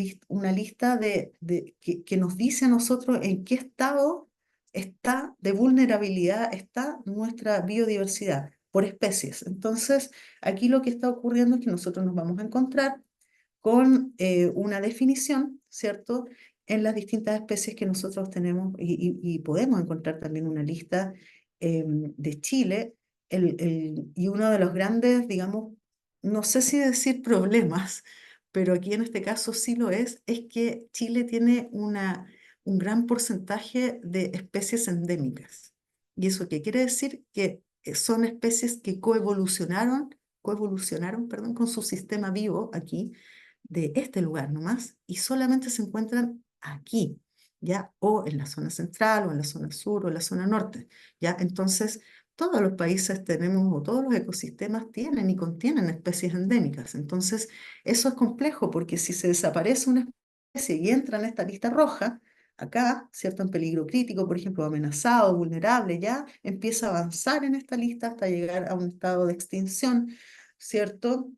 lista que nos dice a nosotros en qué estado de vulnerabilidad está nuestra biodiversidad por especies. Entonces, aquí lo que está ocurriendo es que nosotros nos vamos a encontrar con una definición, ¿cierto?, en las distintas especies que nosotros tenemos y podemos encontrar también una lista de Chile. Y uno de los grandes, digamos, no sé si decir problemas, pero aquí en este caso sí lo es que Chile tiene un gran porcentaje de especies endémicas. ¿Y eso qué quiere decir? Que son especies que coevolucionaron, perdón, con su sistema vivo aquí, de este lugar nomás, y solamente se encuentran aquí, ¿ya? O en la zona central, o en la zona sur, o en la zona norte, ¿ya? Entonces, todos los países tenemos, o todos los ecosistemas tienen y contienen especies endémicas. Entonces, eso es complejo, porque si se desaparece una especie y entra en esta lista roja, acá, ¿cierto?, en peligro crítico, por ejemplo, amenazado, vulnerable, ya empieza a avanzar en esta lista hasta llegar a un estado de extinción, ¿cierto?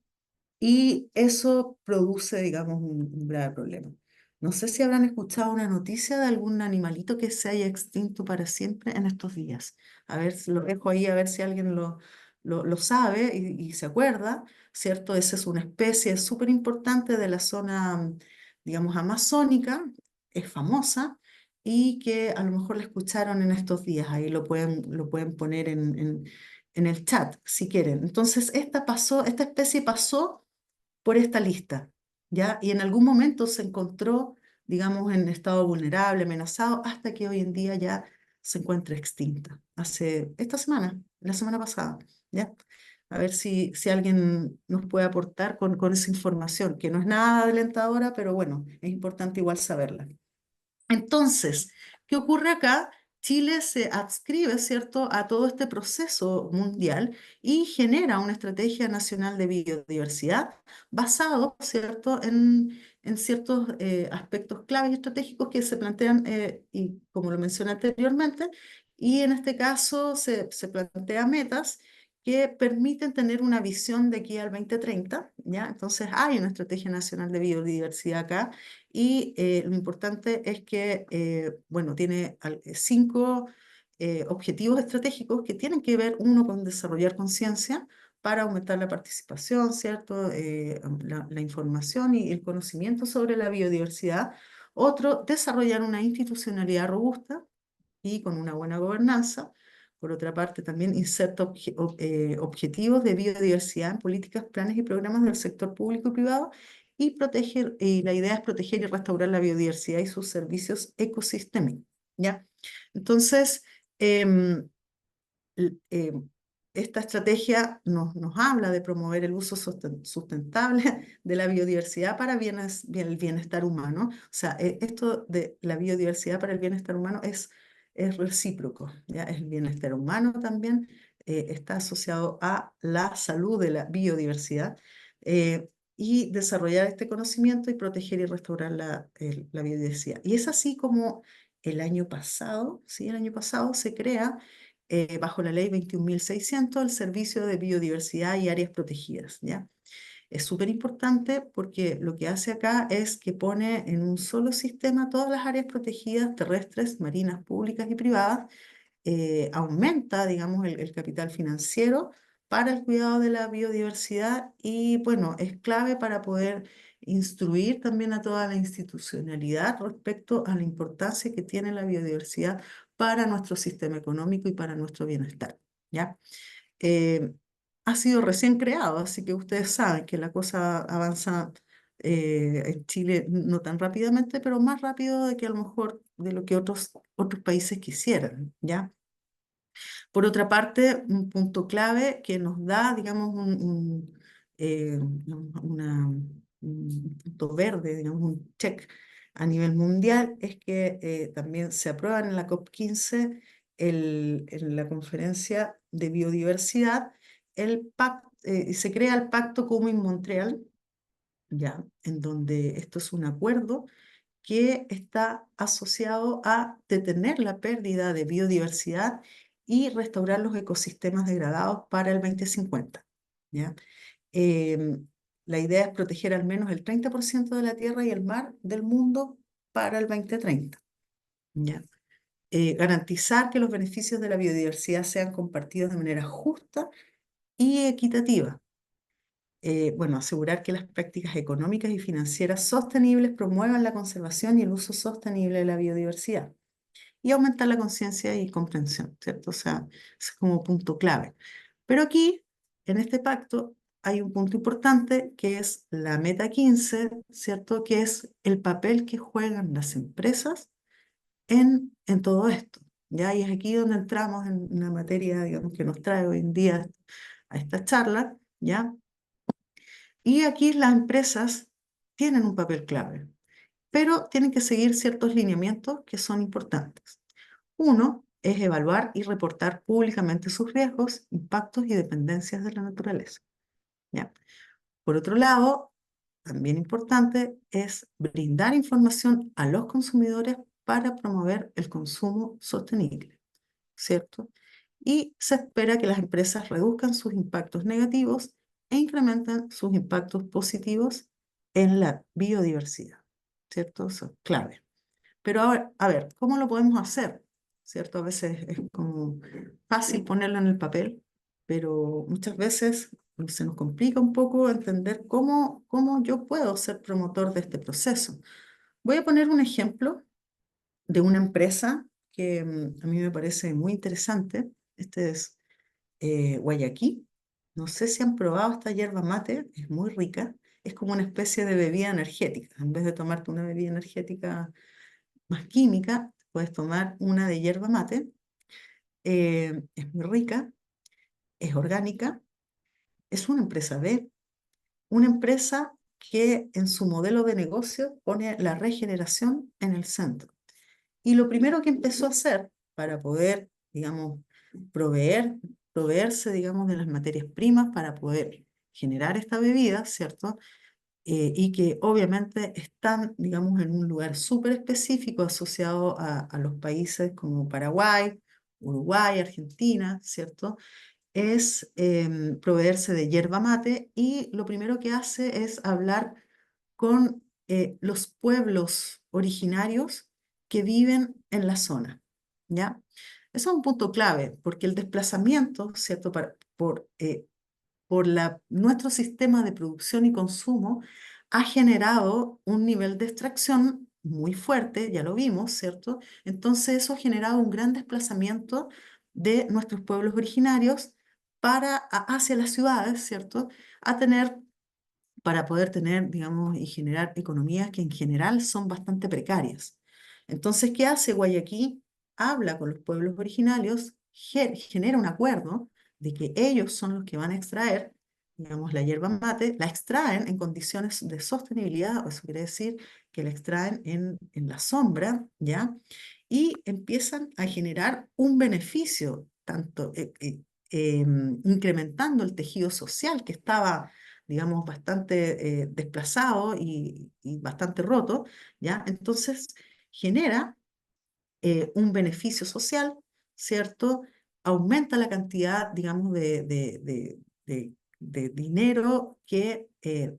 Y eso produce, digamos, un grave problema. No sé si habrán escuchado una noticia de algún animalito que se haya extinto para siempre en estos días. A ver, lo dejo ahí a ver si alguien lo sabe y se acuerda, ¿cierto? Esa es una especie súper importante de la zona, digamos, amazónica, es famosa y que a lo mejor la escucharon en estos días. Ahí lo pueden poner en el chat si quieren. Entonces, esta especie pasó por esta lista, ¿ya? Y en algún momento se encontró, digamos, en estado vulnerable, amenazado, hasta que hoy en día ya se encuentra extinta. Esta semana, la semana pasada, ¿ya? A ver si alguien nos puede aportar con esa información, que no es nada alentadora, pero bueno, es importante igual saberla. Entonces, ¿qué ocurre acá? Chile se adscribe, ¿cierto?, a todo este proceso mundial y genera una estrategia nacional de biodiversidad basado, ¿cierto?, en ciertos aspectos claves y estratégicos que se plantean, y como lo mencioné anteriormente, y en este caso se plantea metas que permiten tener una visión de aquí al 2030, ¿ya? Entonces hay una estrategia nacional de biodiversidad acá y lo importante es que, bueno, tiene 5 objetivos estratégicos que tienen que ver, uno, con desarrollar conciencia para aumentar la participación, ¿cierto? La información y el conocimiento sobre la biodiversidad. Otro, desarrollar una institucionalidad robusta y con una buena gobernanza. Por otra parte, también inserta objetivos de biodiversidad en políticas, planes y programas del sector público y privado y la idea es proteger y restaurar la biodiversidad y sus servicios ecosistémicos, ¿ya? Entonces, em, eh, esta estrategia nos habla de promover el uso sustentable de la biodiversidad para el bienestar humano. O sea, esto de la biodiversidad para el bienestar humano es recíproco, ¿ya? El bienestar humano también está asociado a la salud de la biodiversidad. Y desarrollar este conocimiento y proteger y restaurar la biodiversidad. Y es así como el año pasado, ¿sí? El año pasado se crea bajo la ley 21.600, el Servicio de Biodiversidad y Áreas Protegidas, ¿ya? Es súper importante porque lo que hace acá es que pone en un solo sistema todas las áreas protegidas terrestres, marinas, públicas y privadas, aumenta, digamos, el capital financiero para el cuidado de la biodiversidad y, bueno, es clave para poder instruir también a toda la institucionalidad respecto a la importancia que tiene la biodiversidad para nuestro sistema económico y para nuestro bienestar, ¿ya? Eh, ha sido recién creado, así que ustedes saben que la cosa avanza en Chile no tan rápidamente, pero más rápido de que a lo mejor de lo que otros países quisieran, ¿ya? Por otra parte, un punto clave que nos da, digamos, un punto verde, digamos, un check a nivel mundial, es que también se aprueban en la COP15, en la conferencia de biodiversidad, se crea el Pacto Común-Montreal, ya, en donde esto es un acuerdo que está asociado a detener la pérdida de biodiversidad y restaurar los ecosistemas degradados para el 2050, ¿ya? Em, la idea es proteger al menos el 30% de la tierra y el mar del mundo para el 2030, ¿ya? Garantizar que los beneficios de la biodiversidad sean compartidos de manera justa y equitativa. Bueno, asegurar que las prácticas económicas y financieras sostenibles promuevan la conservación y el uso sostenible de la biodiversidad y aumentar la conciencia y comprensión, ¿cierto? O sea, es como punto clave. Pero aquí, en este pacto, hay un punto importante que es la meta 15, ¿cierto? Que es el papel que juegan las empresas en todo esto, ¿ya? Y es aquí donde entramos en una materia, digamos, que nos trae hoy en día a esta charla, ¿ya? Y aquí las empresas tienen un papel clave, pero tienen que seguir ciertos lineamientos que son importantes. Uno es evaluar y reportar públicamente sus riesgos, impactos y dependencias de la naturaleza, ¿ya? Por otro lado, también importante es brindar información a los consumidores para promover el consumo sostenible, ¿cierto? Y se espera que las empresas reduzcan sus impactos negativos e incrementen sus impactos positivos en la biodiversidad, ¿cierto? Eso es clave. Pero ahora, a ver, ¿cómo lo podemos hacer? ¿Cierto? A veces es como fácil ponerlo en el papel, pero muchas veces se nos complica un poco entender cómo yo puedo ser promotor de este proceso. Voy a poner un ejemplo de una empresa que a mí me parece muy interesante. Este es Guayaquil. No sé si han probado esta yerba mate, es muy rica. Es como una especie de bebida energética. En vez de tomarte una bebida energética más química, puedes tomar una de yerba mate. Es muy rica, es orgánica, es una empresa B, una empresa que en su modelo de negocio pone la regeneración en el centro. Y lo primero que empezó a hacer para poder, digamos, proveerse, digamos, de las materias primas para poder generar esta bebida, ¿cierto? Y que obviamente están, digamos, en un lugar súper específico asociado a los países como Paraguay, Uruguay, Argentina, ¿cierto? Es proveerse de yerba mate y lo primero que hace es hablar con los pueblos originarios que viven en la zona, ¿ya? Eso es un punto clave, porque el desplazamiento, ¿cierto? Por nuestro sistema de producción y consumo ha generado un nivel de extracción muy fuerte, ya lo vimos, ¿cierto? Entonces eso ha generado un gran desplazamiento de nuestros pueblos originarios hacia las ciudades, ¿cierto? A tener para poder tener, digamos, y generar economías que en general son bastante precarias. Entonces, ¿qué hace Guayaquil? Habla con los pueblos originarios, genera un acuerdo de que ellos son los que van a extraer, digamos, la yerba mate, la extraen en condiciones de sostenibilidad, eso quiere decir que la extraen en la sombra, ¿ya? Y empiezan a generar un beneficio, tanto incrementando el tejido social que estaba, digamos, bastante desplazado y bastante roto, ¿ya? Entonces genera un beneficio social, ¿cierto? Aumenta la cantidad, digamos, de dinero que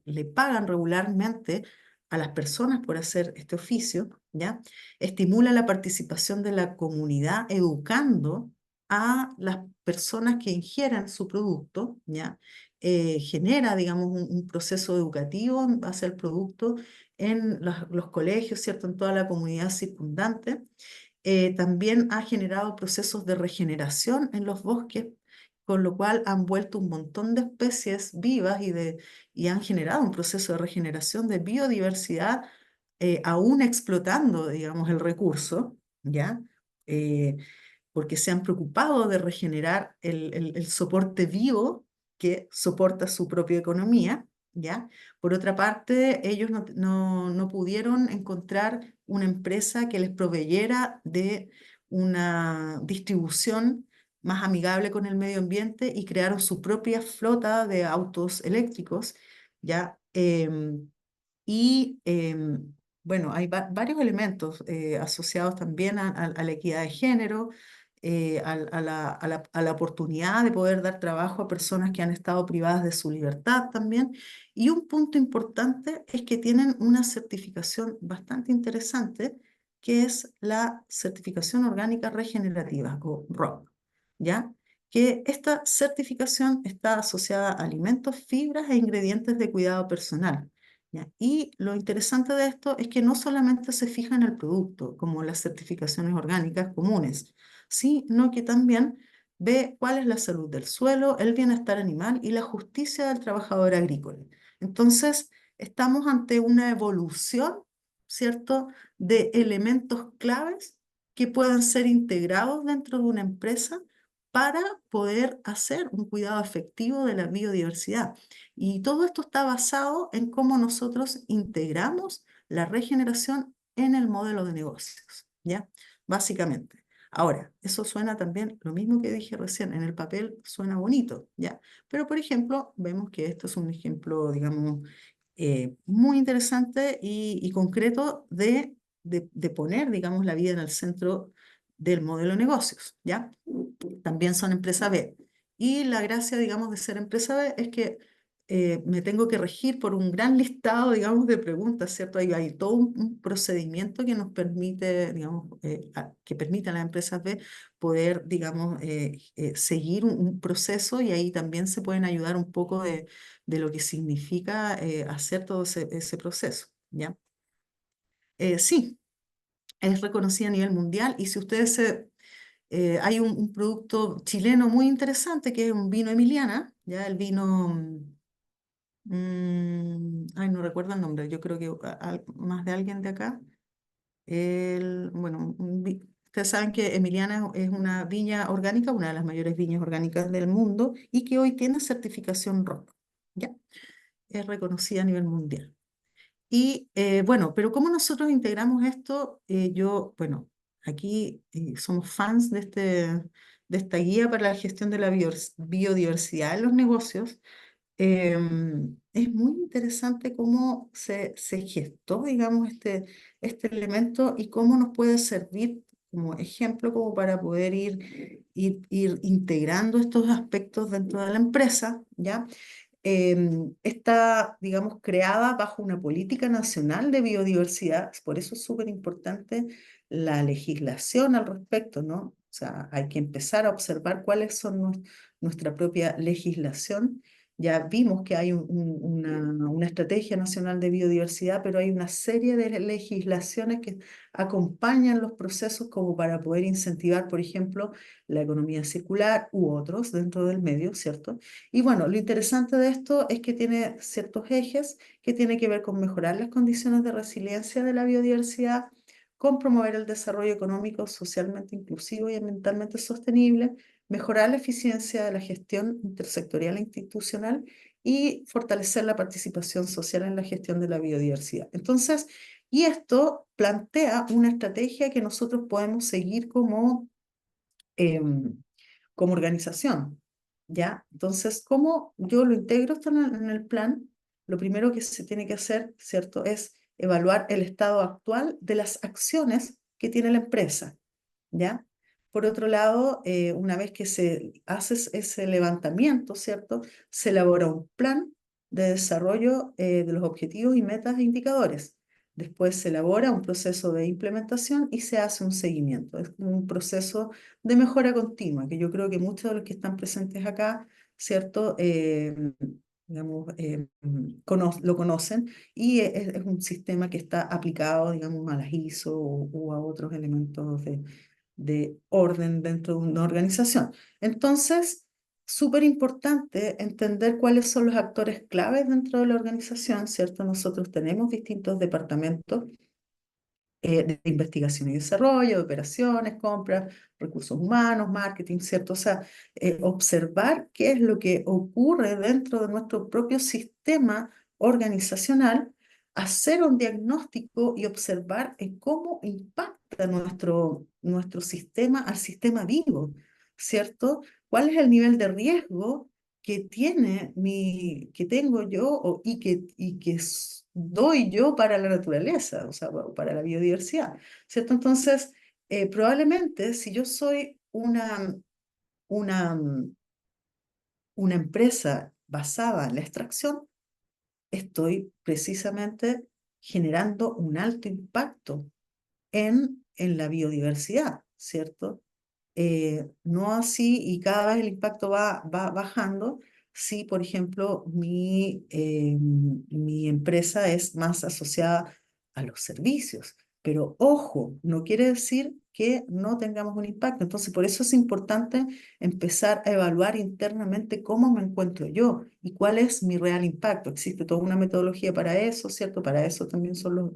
le pagan regularmente a las personas por hacer este oficio, ¿ya? Estimula la participación de la comunidad educando a las personas que ingieren su producto, ¿ya? Genera, digamos, un proceso educativo hacia el producto en los colegios, ¿cierto? En toda la comunidad circundante. También ha generado procesos de regeneración en los bosques, con lo cual han vuelto un montón de especies vivas y han generado un proceso de regeneración de biodiversidad, aún explotando, digamos, el recurso, ¿ya? Eh, Porque se han preocupado de regenerar el soporte vivo que soporta su propia economía, ¿ya? Por otra parte, ellos no pudieron encontrar una empresa que les proveyera de una distribución más amigable con el medio ambiente y crearon su propia flota de autos eléctricos, ¿ya? Y bueno, hay varios elementos asociados también a la equidad de género, a la oportunidad de poder dar trabajo a personas que han estado privadas de su libertad también. Y un punto importante es que tienen una certificación bastante interesante, que es la certificación orgánica regenerativa, o ROC, ¿ya? Que esta certificación está asociada a alimentos, fibras e ingredientes de cuidado personal. ¿Ya? Y lo interesante de esto es que no solamente se fija en el producto, como las certificaciones orgánicas comunes, sino que también ve cuál es la salud del suelo, el bienestar animal y la justicia del trabajador agrícola. Entonces, estamos ante una evolución, ¿cierto?, de elementos claves que puedan ser integrados dentro de una empresa para poder hacer un cuidado efectivo de la biodiversidad. Y todo esto está basado en cómo nosotros integramos la regeneración en el modelo de negocios, ¿ya? Básicamente. Ahora, eso suena también, lo mismo que dije recién, en el papel suena bonito, ¿ya? Pero, por ejemplo, vemos que esto es un ejemplo, digamos, muy interesante y concreto de poner, digamos, la vida en el centro del modelo de negocios, ¿ya? También son empresa B. Y la gracia, digamos, de ser empresa B es que me tengo que regir por un gran listado, digamos, de preguntas, ¿cierto? Hay todo un procedimiento que nos permite, digamos, que permite a las empresas B poder, digamos, seguir un proceso y ahí también se pueden ayudar un poco de lo que significa hacer todo ese proceso, ¿ya? Sí, es reconocida a nivel mundial y si ustedes hay un producto chileno muy interesante que es un vino Emiliana, ya el vino, ay, no recuerdo el nombre, yo creo que más de alguien de acá. Bueno, ustedes saben que Emiliana es una viña orgánica, una de las mayores viñas orgánicas del mundo y que hoy tiene certificación ROC, ¿ya? Es reconocida a nivel mundial. Y bueno, pero ¿cómo nosotros integramos esto? Bueno, aquí somos fans de esta guía para la gestión de la biodiversidad en los negocios. Es muy interesante cómo se gestó, digamos, este elemento y cómo nos puede servir como ejemplo, como para poder ir integrando estos aspectos dentro de la empresa, ¿ya? Está, digamos, creada bajo una política nacional de biodiversidad, por eso es súper importante la legislación al respecto, ¿no? O sea, hay que empezar a observar cuáles son nuestra propia legislación. Ya vimos que hay una estrategia nacional de biodiversidad, pero hay una serie de legislaciones que acompañan los procesos como para poder incentivar, por ejemplo, la economía circular u otros dentro del medio, ¿cierto? Y bueno, lo interesante de esto es que tiene ciertos ejes que tiene que ver con mejorar las condiciones de resiliencia de la biodiversidad, con promover el desarrollo económico, socialmente inclusivo y ambientalmente sostenible, mejorar la eficiencia de la gestión intersectorial e institucional y fortalecer la participación social en la gestión de la biodiversidad. Entonces, y esto plantea una estrategia que nosotros podemos seguir em, como organización, ¿ya? Entonces, ¿cómo yo lo integro esto en el plan? Lo primero que se tiene que hacer, ¿cierto?, es evaluar el estado actual de las acciones que tiene la empresa, ¿ya? Por otro lado, una vez que se hace ese levantamiento, ¿cierto?, se elabora un plan de desarrollo de los objetivos y metas e indicadores. Después se elabora un proceso de implementación y se hace un seguimiento. Es como un proceso de mejora continua, que yo creo que muchos de los que están presentes acá, ¿cierto?, digamos, lo conocen y es un sistema que está aplicado, digamos, a las ISO o a otros elementos de orden dentro de una organización. Entonces, súper importante entender cuáles son los actores claves dentro de la organización, ¿cierto? Nosotros tenemos distintos departamentos de investigación y desarrollo, de operaciones, compras, recursos humanos, marketing, ¿cierto? O sea, observar qué es lo que ocurre dentro de nuestro propio sistema organizacional, hacer un diagnóstico y observar cómo impacta nuestro sistema al sistema vivo, ¿cierto? ¿Cuál es el nivel de riesgo que tengo yo y que doy yo para la naturaleza, o sea, para la biodiversidad, ¿cierto? Entonces, probablemente si yo soy una, una empresa basada en la extracción, estoy precisamente generando un alto impacto en la biodiversidad, ¿cierto? No así, y cada vez el impacto va bajando si, por ejemplo, mi empresa es más asociada a los servicios. Pero ojo, no quiere decir que no tengamos un impacto. Entonces, por eso es importante empezar a evaluar internamente cómo me encuentro yo y cuál es mi real impacto. Existe toda una metodología para eso, ¿cierto? Para eso también son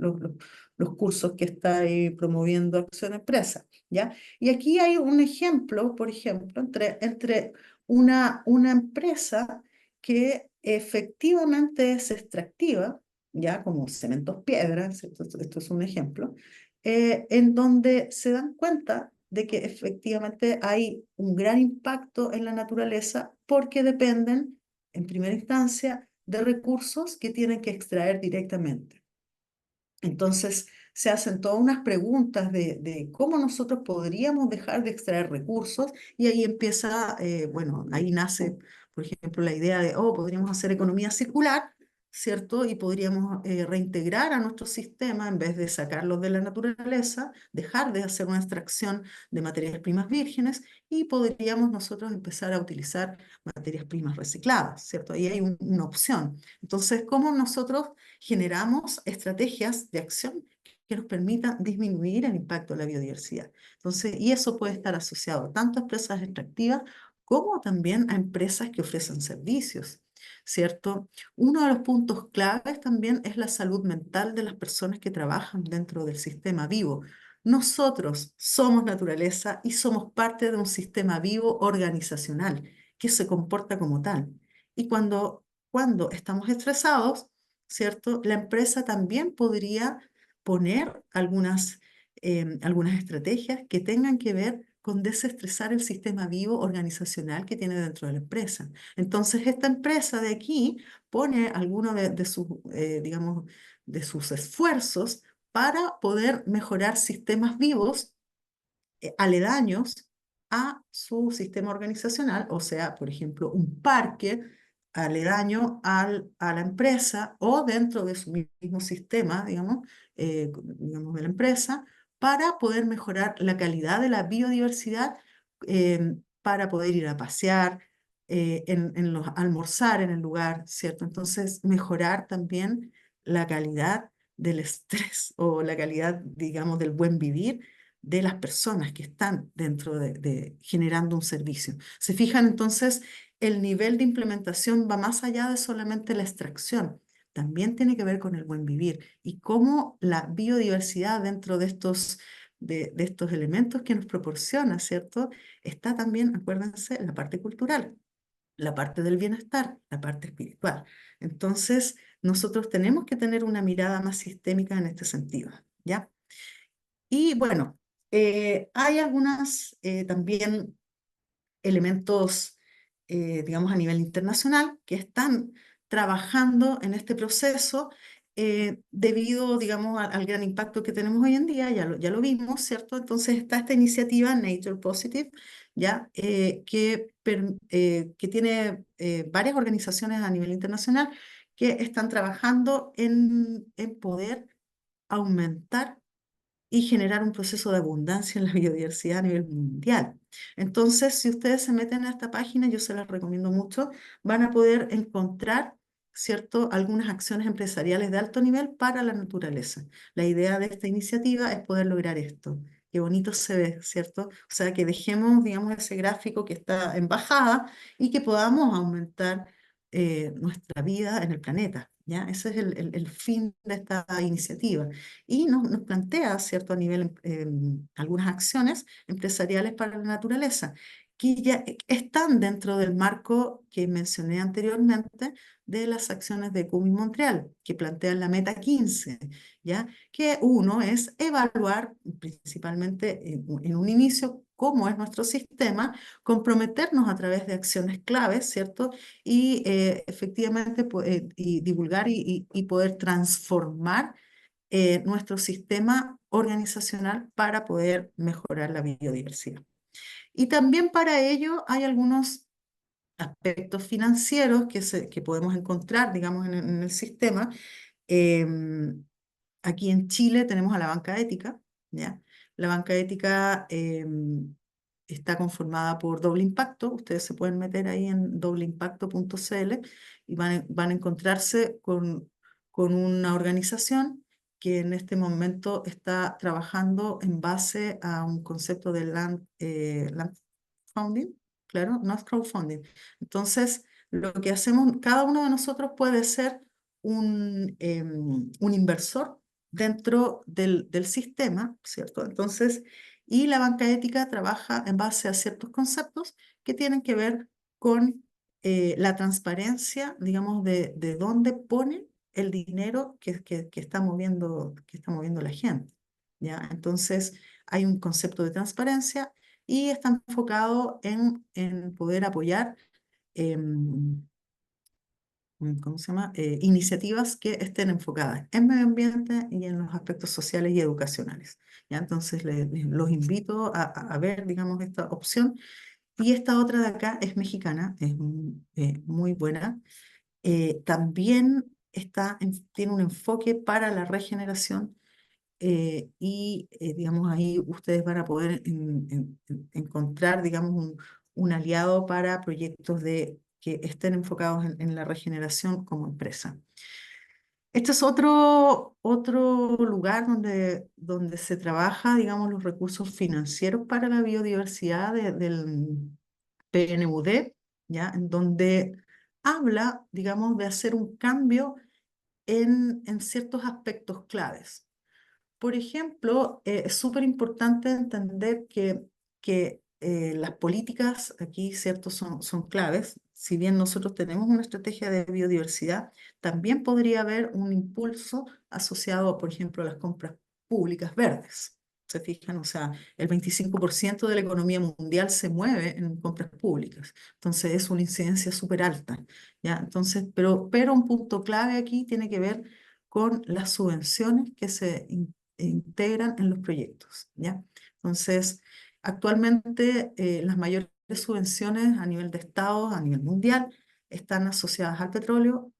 los cursos que está promoviendo Acción Empresa, ¿ya? Y aquí hay un ejemplo, por ejemplo, entre una empresa que efectivamente es extractiva, ya como Cementos Piedras, esto es un ejemplo, en donde se dan cuenta de que efectivamente hay un gran impacto en la naturaleza porque dependen, en primera instancia, de recursos que tienen que extraer directamente. Entonces se hacen todas unas preguntas de cómo nosotros podríamos dejar de extraer recursos y ahí empieza, bueno, ahí nace, por ejemplo, la idea de, oh, podríamos hacer economía circular, ¿cierto? Y podríamos reintegrar a nuestro sistema en vez de sacarlos de la naturaleza, dejar de hacer una extracción de materias primas vírgenes y podríamos nosotros empezar a utilizar materias primas recicladas, ¿cierto? Ahí hay una opción. Entonces, ¿cómo nosotros generamos estrategias de acción que nos permitan disminuir el impacto de la biodiversidad? Entonces, y eso puede estar asociado tanto a empresas extractivas como también a empresas que ofrecen servicios, ¿cierto? Uno de los puntos claves también es la salud mental de las personas que trabajan dentro del sistema vivo. Nosotros somos naturaleza y somos parte de un sistema vivo organizacional que se comporta como tal. Y cuando estamos estresados, ¿cierto? La empresa también podría poner algunas algunas estrategias que tengan que ver con desestresar el sistema vivo organizacional que tiene dentro de la empresa. Entonces, esta empresa de aquí pone algunos de sus, digamos, de sus esfuerzos para poder mejorar sistemas vivos aledaños a su sistema organizacional, o sea, por ejemplo, un parque aledaño a la empresa o dentro de su mismo sistema, digamos, de la empresa, para poder mejorar la calidad de la biodiversidad, para poder ir a pasear, almorzar en el lugar, ¿cierto? Entonces, mejorar también la calidad del estrés o la calidad, digamos, del buen vivir de las personas que están dentro generando un servicio. ¿Se fijan? Entonces, el nivel de implementación va más allá de solamente la extracción. También tiene que ver con el buen vivir y cómo la biodiversidad dentro de estos elementos que nos proporciona, ¿cierto? Está también, acuérdense, la parte cultural, la parte del bienestar, la parte espiritual. Entonces, nosotros tenemos que tener una mirada más sistémica en este sentido, ¿ya? Y bueno, hay algunos también elementos, digamos, a nivel internacional que están trabajando en este proceso debido, digamos, al gran impacto que tenemos hoy en día, ya lo vimos, ¿cierto? Entonces está esta iniciativa Nature Positive, ¿ya? Que tiene varias organizaciones a nivel internacional que están trabajando en poder aumentar y generar un proceso de abundancia en la biodiversidad a nivel mundial. Entonces, si ustedes se meten a esta página, yo se las recomiendo mucho, van a poder encontrar, ¿cierto?, algunas acciones empresariales de alto nivel para la naturaleza. La idea de esta iniciativa es poder lograr esto. Qué bonito se ve, ¿cierto? O sea, que dejemos, digamos, ese gráfico que está en bajada y que podamos aumentar nuestra vida en el planeta, ¿ya? Ese es el fin de esta iniciativa y nos plantea, ¿cierto?, a nivel, algunas acciones empresariales para la naturaleza, que ya están dentro del marco que mencioné anteriormente de las acciones de Montreal, que plantean la meta 15, ¿ya? Que uno es evaluar principalmente en un inicio cómo es nuestro sistema, comprometernos a través de acciones claves, ¿cierto? Y efectivamente y divulgar y poder transformar nuestro sistema organizacional para poder mejorar la biodiversidad. Y también para ello hay algunos aspectos financieros que podemos encontrar, digamos, en el sistema. Aquí en Chile tenemos a la banca ética, ¿ya? La banca ética está conformada por Doble Impacto. Ustedes se pueden meter ahí en dobleimpacto.cl y van a encontrarse con una organización que en este momento está trabajando en base a un concepto de land funding, claro, no es crowdfunding. Entonces, lo que hacemos, cada uno de nosotros puede ser un inversor dentro del sistema, ¿cierto? Entonces, y la banca ética trabaja en base a ciertos conceptos que tienen que ver con la transparencia, digamos, de dónde pone el dinero que está moviendo la gente, ¿ya? Entonces, hay un concepto de transparencia y está enfocado en poder apoyar ¿cómo se llama? Iniciativas que estén enfocadas en medio ambiente y en los aspectos sociales y educacionales. ¿Ya? Entonces los invito a ver, digamos, esta opción. Y esta otra de acá es mexicana, es muy buena. También tiene un enfoque para la regeneración digamos, ahí ustedes van a poder encontrar, digamos, un aliado para proyectos que estén enfocados en la regeneración como empresa. Este es otro lugar donde se trabaja, digamos, los recursos financieros para la biodiversidad del PNUD, ¿ya? En donde habla, digamos, de hacer un cambio en ciertos aspectos claves. Por ejemplo, es súper importante entender que las políticas aquí, ¿cierto?, son claves. Si bien nosotros tenemos una estrategia de biodiversidad, también podría haber un impulso asociado, por ejemplo, a las compras públicas verdes, ¿se fijan? O sea, el 25% de la economía mundial se mueve en compras públicas. Entonces es una incidencia súper alta, ¿ya? Entonces, pero un punto clave aquí tiene que ver con las subvenciones que se integran en los proyectos, ¿ya? Entonces, actualmente las mayores subvenciones a nivel de Estado, a nivel mundial, están asociadas al petróleo,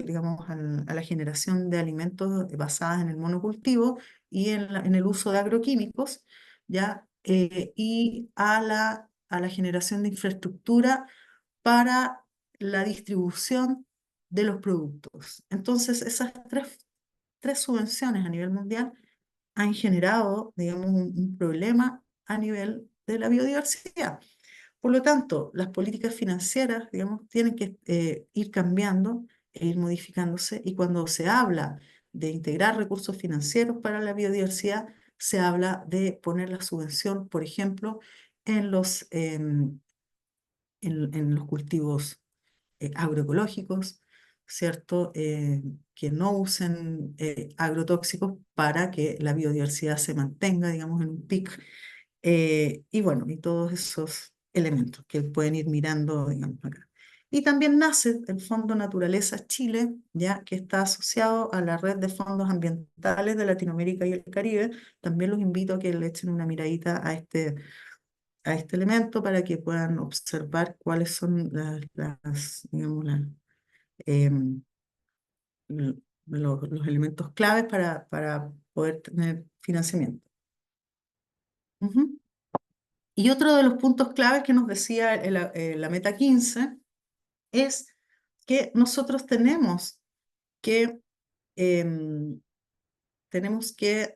digamos, a la generación de alimentos basadas en el monocultivo y en el uso de agroquímicos, ¿ya? Y a la generación de infraestructura para la distribución de los productos. Entonces, esas tres subvenciones a nivel mundial han generado, digamos, un problema a nivel de la biodiversidad. Por lo tanto, las políticas financieras, digamos, tienen que ir cambiando e ir modificándose, y cuando se habla de integrar recursos financieros para la biodiversidad, se habla de poner la subvención, por ejemplo, en en los cultivos agroecológicos, ¿cierto? Que no usen agrotóxicos para que la biodiversidad se mantenga, digamos, en un pic. Y bueno, y todos esos elementos que pueden ir mirando, digamos, acá. Y también nace el Fondo Naturaleza Chile, ya que está asociado a la red de fondos ambientales de Latinoamérica y el Caribe. También los invito a que le echen una miradita a este elemento para que puedan observar cuáles son digamos, em, los elementos claves para poder tener financiamiento. Ujú. Y otro de los puntos claves que nos decía la meta 15 es que nosotros que, em, tenemos que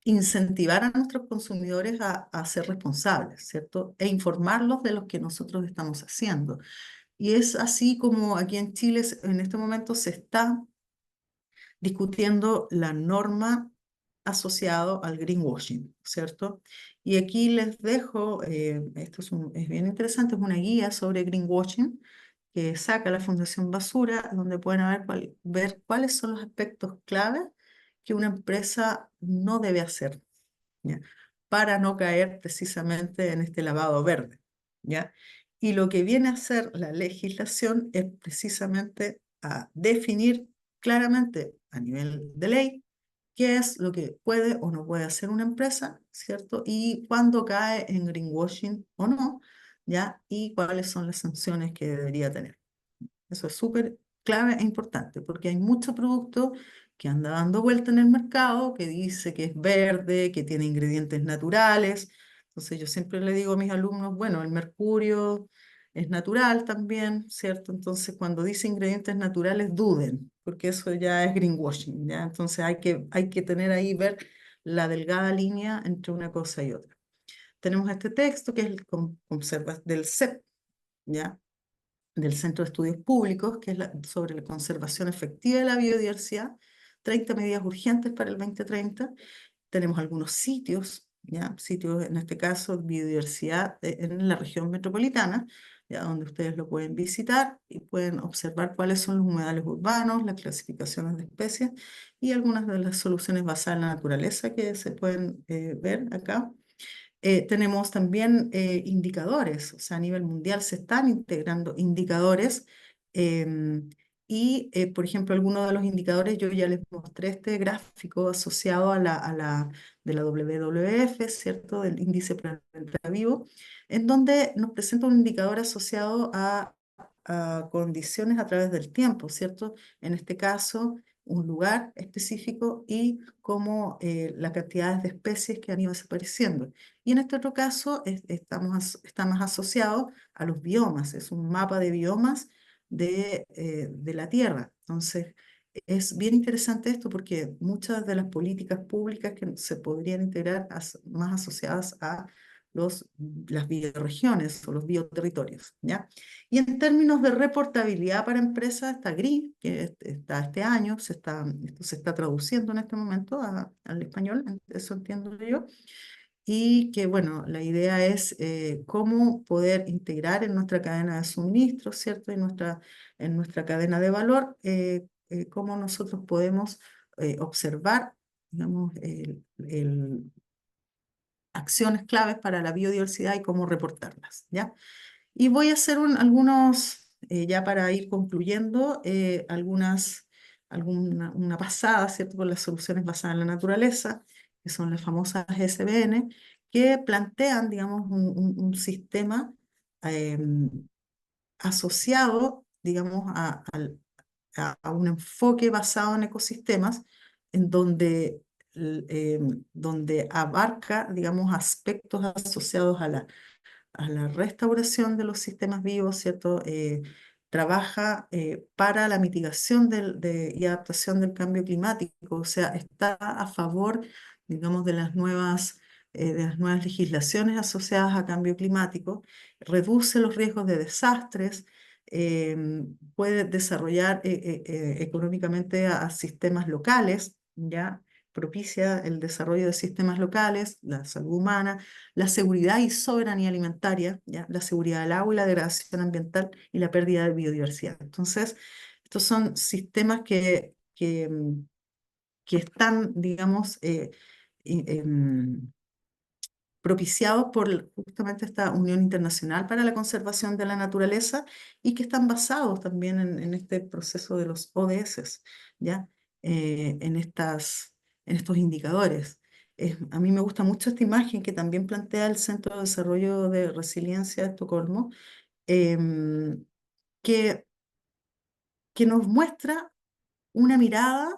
incentivar a nuestros consumidores a ser responsables, ¿cierto? E informarlos de lo que nosotros estamos haciendo. Y es así como aquí en Chile en este momento se está discutiendo la norma asociado al greenwashing, ¿cierto? Y aquí les dejo, esto es bien interesante, es una guía sobre greenwashing que saca la Fundación Basura, donde pueden ver cuáles son los aspectos clave que una empresa no debe hacer, ¿ya? Para no caer precisamente en este lavado verde, ¿ya? Y lo que viene a hacer la legislación es precisamente a definir claramente a nivel de ley qué es lo que puede o no puede hacer una empresa, ¿cierto? Y cuándo cae en greenwashing o no, ¿ya? Y cuáles son las sanciones que debería tener. Eso es súper clave e importante porque hay mucho producto que anda dando vuelta en el mercado, que dice que es verde, que tiene ingredientes naturales. Entonces yo siempre le digo a mis alumnos, bueno, el mercurio es natural también, ¿cierto? Entonces cuando dice ingredientes naturales, duden, porque eso ya es greenwashing, ¿ya? Entonces hay que tener ahí, ver la delgada línea entre una cosa y otra. Tenemos este texto que es del CEP, ¿ya? Del Centro de Estudios Públicos, que es sobre la conservación efectiva de la biodiversidad, 30 medidas urgentes para el 2030. Tenemos algunos sitios, ¿ya? Sitios, en este caso, biodiversidad en la región metropolitana, ¿ya? Donde ustedes lo pueden visitar y pueden observar cuáles son los humedales urbanos, las clasificaciones de especies y algunas de las soluciones basadas en la naturaleza que se pueden ver acá. Tenemos también indicadores, o sea, a nivel mundial se están integrando indicadores por ejemplo, algunos de los indicadores, yo ya les mostré este gráfico asociado de la WWF, ¿cierto? Del índice planeta vivo, en donde nos presenta un indicador asociado a condiciones a través del tiempo, ¿cierto? En este caso, un lugar específico y como la cantidad de especies que han ido desapareciendo. Y en este otro caso está más asociado a los biomas, es un mapa de biomas de la Tierra. Entonces, es bien interesante esto porque muchas de las políticas públicas que se podrían integrar más asociadas a las bioregiones o los bioterritorios, ¿ya? Y en términos de reportabilidad para empresas, está GRI, que está este año, esto se está traduciendo en este momento al español, eso entiendo yo, y que, bueno, la idea es cómo poder integrar en nuestra cadena de suministro, ¿cierto? En nuestra cadena de valor, cómo nosotros podemos observar digamos, acciones claves para la biodiversidad y cómo reportarlas, ¿ya? Y voy a hacer algunos, ya para ir concluyendo, una pasada, ¿cierto?, por las soluciones basadas en la naturaleza, que son las famosas SBN, que plantean, digamos, un sistema asociado, digamos, a un enfoque basado en ecosistemas, en donde abarca, digamos, aspectos asociados a la restauración de los sistemas vivos, ¿cierto? Trabaja para la mitigación y adaptación del cambio climático, o sea, está a favor, digamos, de las nuevas legislaciones asociadas a cambio climático, reduce los riesgos de desastres, puede desarrollar económicamente a sistemas locales, ¿ya? Propicia el desarrollo de sistemas locales, la salud humana, la seguridad y soberanía alimentaria, ¿ya? La seguridad del agua y la degradación ambiental y la pérdida de biodiversidad. Entonces, estos son sistemas que están, digamos, propiciados por justamente esta Unión Internacional para la Conservación de la Naturaleza y que están basados también en este proceso de los ODS, ¿ya? En estos indicadores. A mí me gusta mucho esta imagen que también plantea el Centro de Desarrollo de Resiliencia de Estocolmo, em, que, que nos muestra una mirada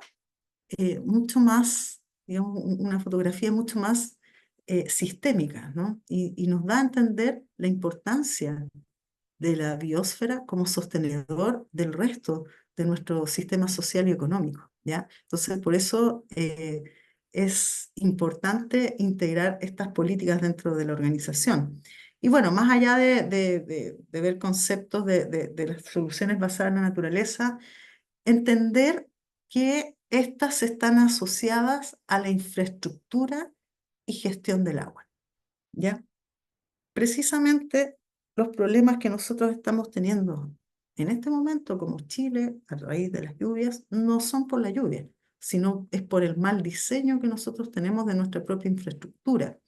mucho más, digamos, una fotografía mucho más sistémica, ¿no? Y nos da a entender la importancia de la biosfera como sostenedor del resto de nuestro sistema social y económico, ¿ya? Entonces, por eso es importante integrar estas políticas dentro de la organización. Y bueno, más allá de ver conceptos de las soluciones basadas en la naturaleza, entender que estas están asociadas a la infraestructura y gestión del agua, ¿ya? Precisamente los problemas que nosotros estamos teniendo en este momento como Chile a raíz de las lluvias no son por la lluvia, sino es por el mal diseño que nosotros tenemos de nuestra propia infraestructura.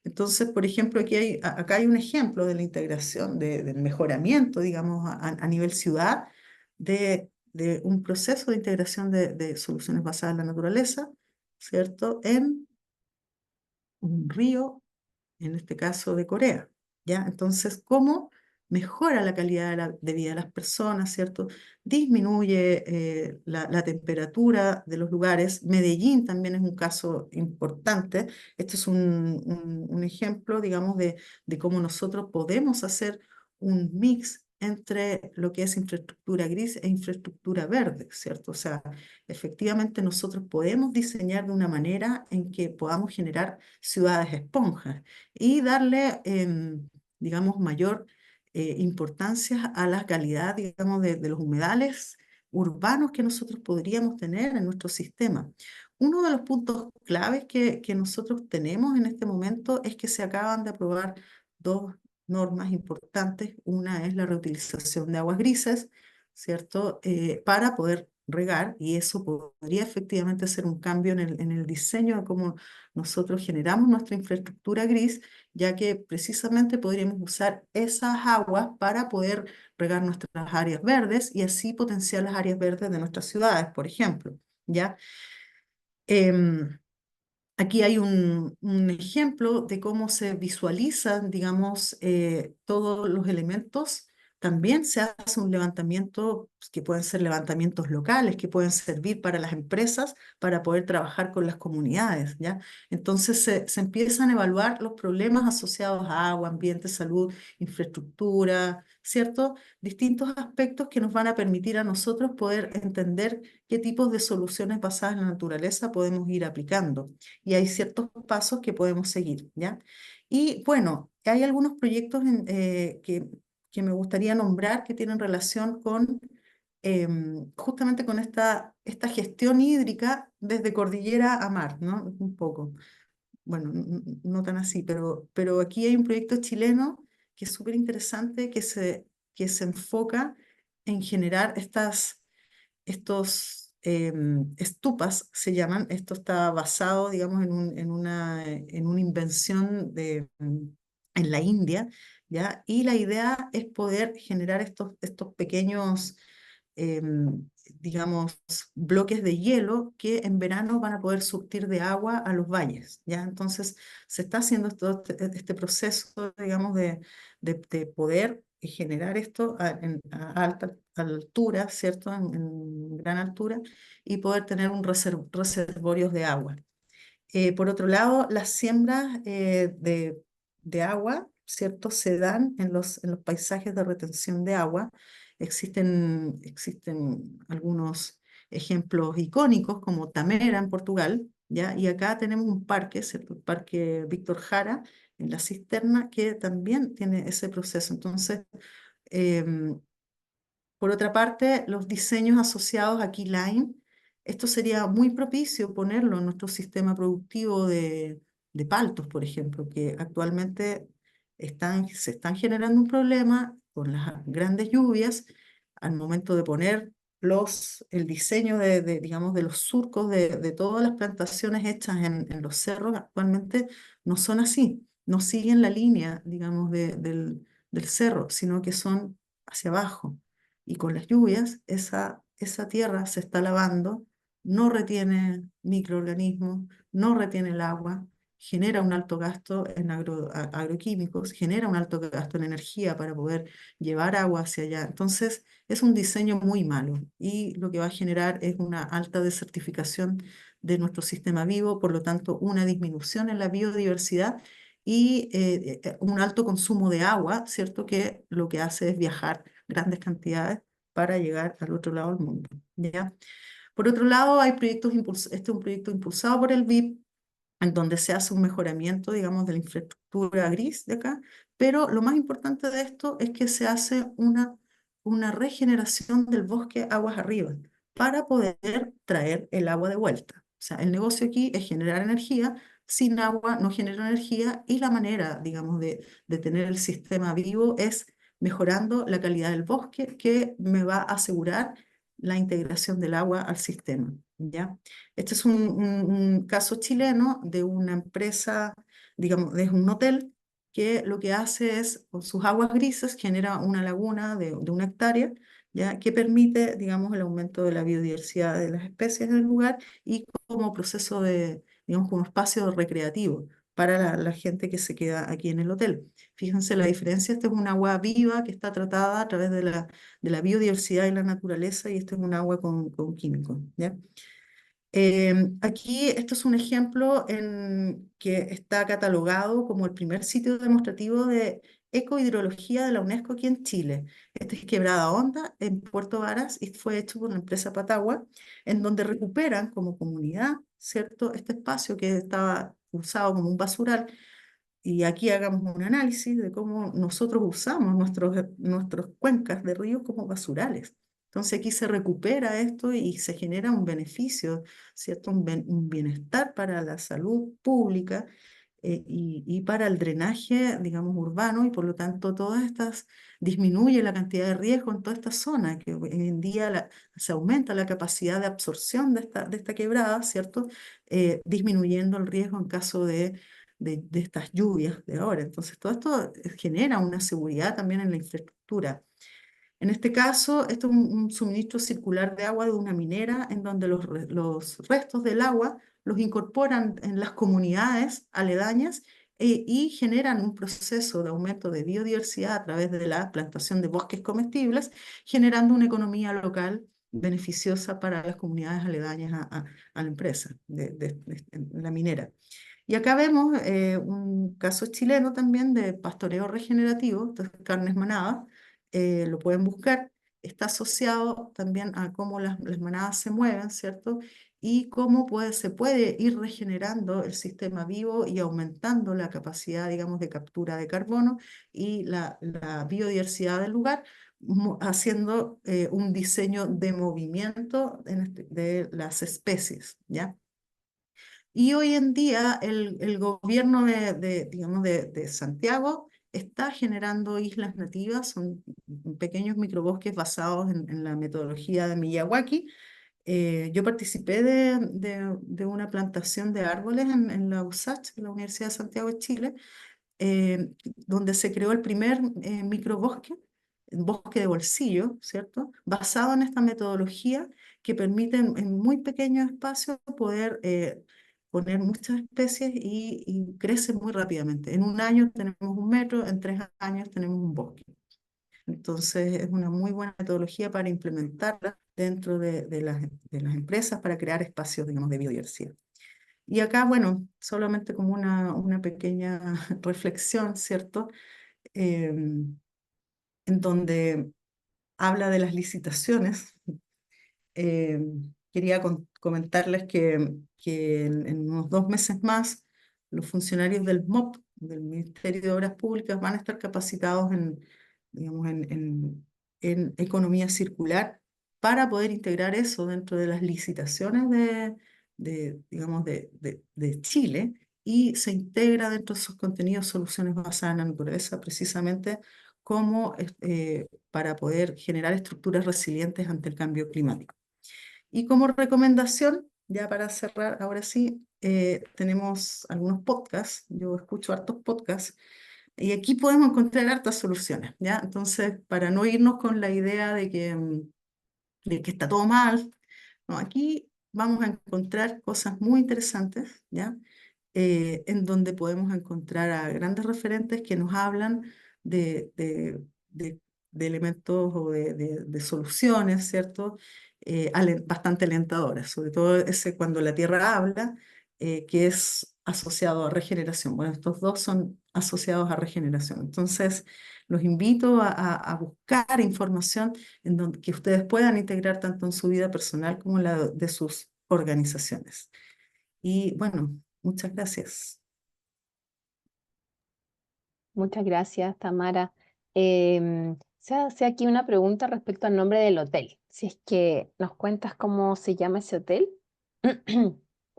Entonces, por ejemplo, acá hay un ejemplo de la integración, del mejoramiento, digamos, a nivel ciudad, de un proceso de integración de soluciones basadas en la naturaleza, ¿cierto? En un río, en este caso de Corea, ¿ya? Entonces, ¿cómo mejora la calidad de vida de las personas, ¿cierto? Disminuye la temperatura de los lugares. Medellín también es un caso importante. Este es un ejemplo, digamos, de cómo nosotros podemos hacer un mix entre lo que es infraestructura gris e infraestructura verde, ¿cierto? O sea, efectivamente nosotros podemos diseñar de una manera en que podamos generar ciudades esponjas y darle, digamos, mayor importancia a la calidad, digamos, de los humedales urbanos que nosotros podríamos tener en nuestro sistema. Uno de los puntos claves que nosotros tenemos en este momento es que se acaban de aprobar dos normas importantes. Una es la reutilización de aguas grises, ¿cierto? Para poder regar, y eso podría efectivamente ser un cambio en el diseño de cómo nosotros generamos nuestra infraestructura gris, ya que precisamente podríamos usar esas aguas para poder regar nuestras áreas verdes y así potenciar las áreas verdes de nuestras ciudades, por ejemplo, ¿ya? Em, Aquí hay un ejemplo de cómo se visualizan, digamos, todos los elementos. También se hace un levantamiento, pues, que pueden ser levantamientos locales, que pueden servir para las empresas para poder trabajar con las comunidades, ¿ya? Entonces se empiezan a evaluar los problemas asociados a agua, ambiente, salud, infraestructura, ¿cierto? Distintos aspectos que nos van a permitir a nosotros poder entender qué tipos de soluciones basadas en la naturaleza podemos ir aplicando y hay ciertos pasos que podemos seguir, ¿ya? Y bueno, hay algunos proyectos que me gustaría nombrar que tienen relación con justamente con esta gestión hídrica desde cordillera a mar, ¿no? Un poco. Bueno, no tan así, pero aquí hay un proyecto chileno que es súper interesante, que se enfoca en generar estos estupas se llaman. Esto está basado, digamos, en una invención en la India, ¿ya? Y la idea es poder generar estos pequeños, digamos, bloques de hielo que en verano van a poder surtir de agua a los valles, ¿ya? Entonces, se está haciendo este proceso, digamos, de poder generar esto a alta altura, ¿cierto? En gran altura, y poder tener un reservorios de agua. Por otro lado, las siembras de agua, ¿cierto? Se dan en los paisajes de retención de agua. Existen algunos ejemplos icónicos como Tamera en Portugal, ¿ya? Y acá tenemos un parque, ¿cierto? El Parque Víctor Jara, en La Cisterna, que también tiene ese proceso. Entonces, em, por otra parte, los diseños asociados a Keyline, esto sería muy propicio ponerlo en nuestro sistema productivo de paltos, por ejemplo, que actualmente se están generando un problema con las grandes lluvias al momento de poner el diseño digamos, de los surcos de todas las plantaciones hechas en los cerros. Actualmente no son así, no siguen la línea, digamos, del cerro, sino que son hacia abajo. Y con las lluvias, esa tierra se está lavando, no retiene microorganismos, no retiene el agua, genera un alto gasto en agroquímicos, genera un alto gasto en energía para poder llevar agua hacia allá. Entonces, es un diseño muy malo y lo que va a generar es una alta desertificación de nuestro sistema vivo, por lo tanto, una disminución en la biodiversidad y un alto consumo de agua, ¿cierto? Que lo que hace es viajar grandes cantidades para llegar al otro lado del mundo, ¿ya? Por otro lado, hay este es un proyecto impulsado por el BIP, en donde se hace un mejoramiento, digamos, de la infraestructura gris de acá, pero lo más importante de esto es que se hace una regeneración del bosque aguas arriba para poder traer el agua de vuelta. O sea, el negocio aquí es generar energía, sin agua no genera energía y la manera, digamos, de tener el sistema vivo es mejorando la calidad del bosque que me va a asegurar la integración del agua al sistema, ¿ya? Este es un caso chileno de una empresa, digamos, es un hotel que lo que hace es, con sus aguas grises, genera una laguna de 1 hectárea, ¿ya? Que permite, digamos, el aumento de la biodiversidad de las especies del lugar y como proceso digamos, como espacio recreativo para la gente que se queda aquí en el hotel. Fíjense la diferencia, esta es un agua viva que está tratada a través de la biodiversidad y la naturaleza y este es un agua con químicos, ¿ya? Aquí esto es un ejemplo que está catalogado como el primer sitio demostrativo de ecohidrología de la UNESCO aquí en Chile. Este es Quebrada Honda, en Puerto Varas, y fue hecho por la empresa Patagua, en donde recuperan como comunidad, ¿cierto? Este espacio que estaba usado como un basural y aquí hagamos un análisis de cómo nosotros usamos nuestros cuencas de ríos como basurales. Entonces aquí se recupera esto y se genera un beneficio, ¿cierto? Un bienestar para la salud pública y para el drenaje, digamos, urbano y por lo tanto disminuye la cantidad de riesgo en toda esta zona, que hoy en día se aumenta la capacidad de absorción de esta quebrada, ¿cierto? Disminuyendo el riesgo en caso de estas lluvias de ahora. Entonces, todo esto genera una seguridad también en la infraestructura. En este caso, esto es un suministro circular de agua de una minera en donde los restos del agua los incorporan en las comunidades aledañas y generan un proceso de aumento de biodiversidad a través de la plantación de bosques comestibles, generando una economía local beneficiosa para las comunidades aledañas a la empresa de la minera. Y acá vemos un caso chileno también de pastoreo regenerativo, de carnes manadas, lo pueden buscar, está asociado también a cómo las manadas se mueven, ¿cierto? Y cómo se puede ir regenerando el sistema vivo y aumentando la capacidad, digamos, de captura de carbono y la biodiversidad del lugar, haciendo un diseño de movimiento de las especies, ¿ya? Y hoy en día el gobierno digamos, de Santiago está generando islas nativas, son pequeños microbosques basados en la metodología de Miyawaki, Yo participé de una plantación de árboles en la USACH, en la Universidad de Santiago de Chile, donde se creó el primer microbosque, un bosque de bolsillo, ¿cierto? Basado en esta metodología que permite en muy pequeños espacios poder poner muchas especies y crece muy rápidamente. En un año tenemos 1 metro, en 3 años tenemos un bosque. Entonces es una muy buena metodología para implementarla dentro de las empresas para crear espacios, digamos, de biodiversidad. Y acá, bueno, solamente como una pequeña reflexión, ¿cierto? En donde habla de las licitaciones. Eh, Quería comentarles que en unos 2 meses más los funcionarios del MOP, del Ministerio de Obras Públicas, van a estar capacitados digamos, en economía circular para poder integrar eso dentro de las licitaciones digamos, de Chile, y se integra dentro de esos contenidos soluciones basadas en la naturaleza, precisamente como para poder generar estructuras resilientes ante el cambio climático. Y como recomendación, ya para cerrar, ahora sí, tenemos algunos podcasts, yo escucho hartos podcasts, y aquí podemos encontrar hartas soluciones, ¿ya? Entonces, para no irnos con la idea de que está todo mal, no, aquí vamos a encontrar cosas muy interesantes, ¿ya? En donde podemos encontrar a grandes referentes que nos hablan de, de- de- de elementos o de soluciones, ¿cierto? Bastante alentadoras, sobre todo ese cuando la Tierra habla, que es asociado a regeneración. Bueno, estos dos son asociados a regeneración. Entonces, los invito a buscar información en donde, que ustedes puedan integrar tanto en su vida personal como en la de sus organizaciones. Y bueno, muchas gracias. Muchas gracias, Tamara. Se hace aquí una pregunta respecto al nombre del hotel. Si es que nos cuentas cómo se llama ese hotel,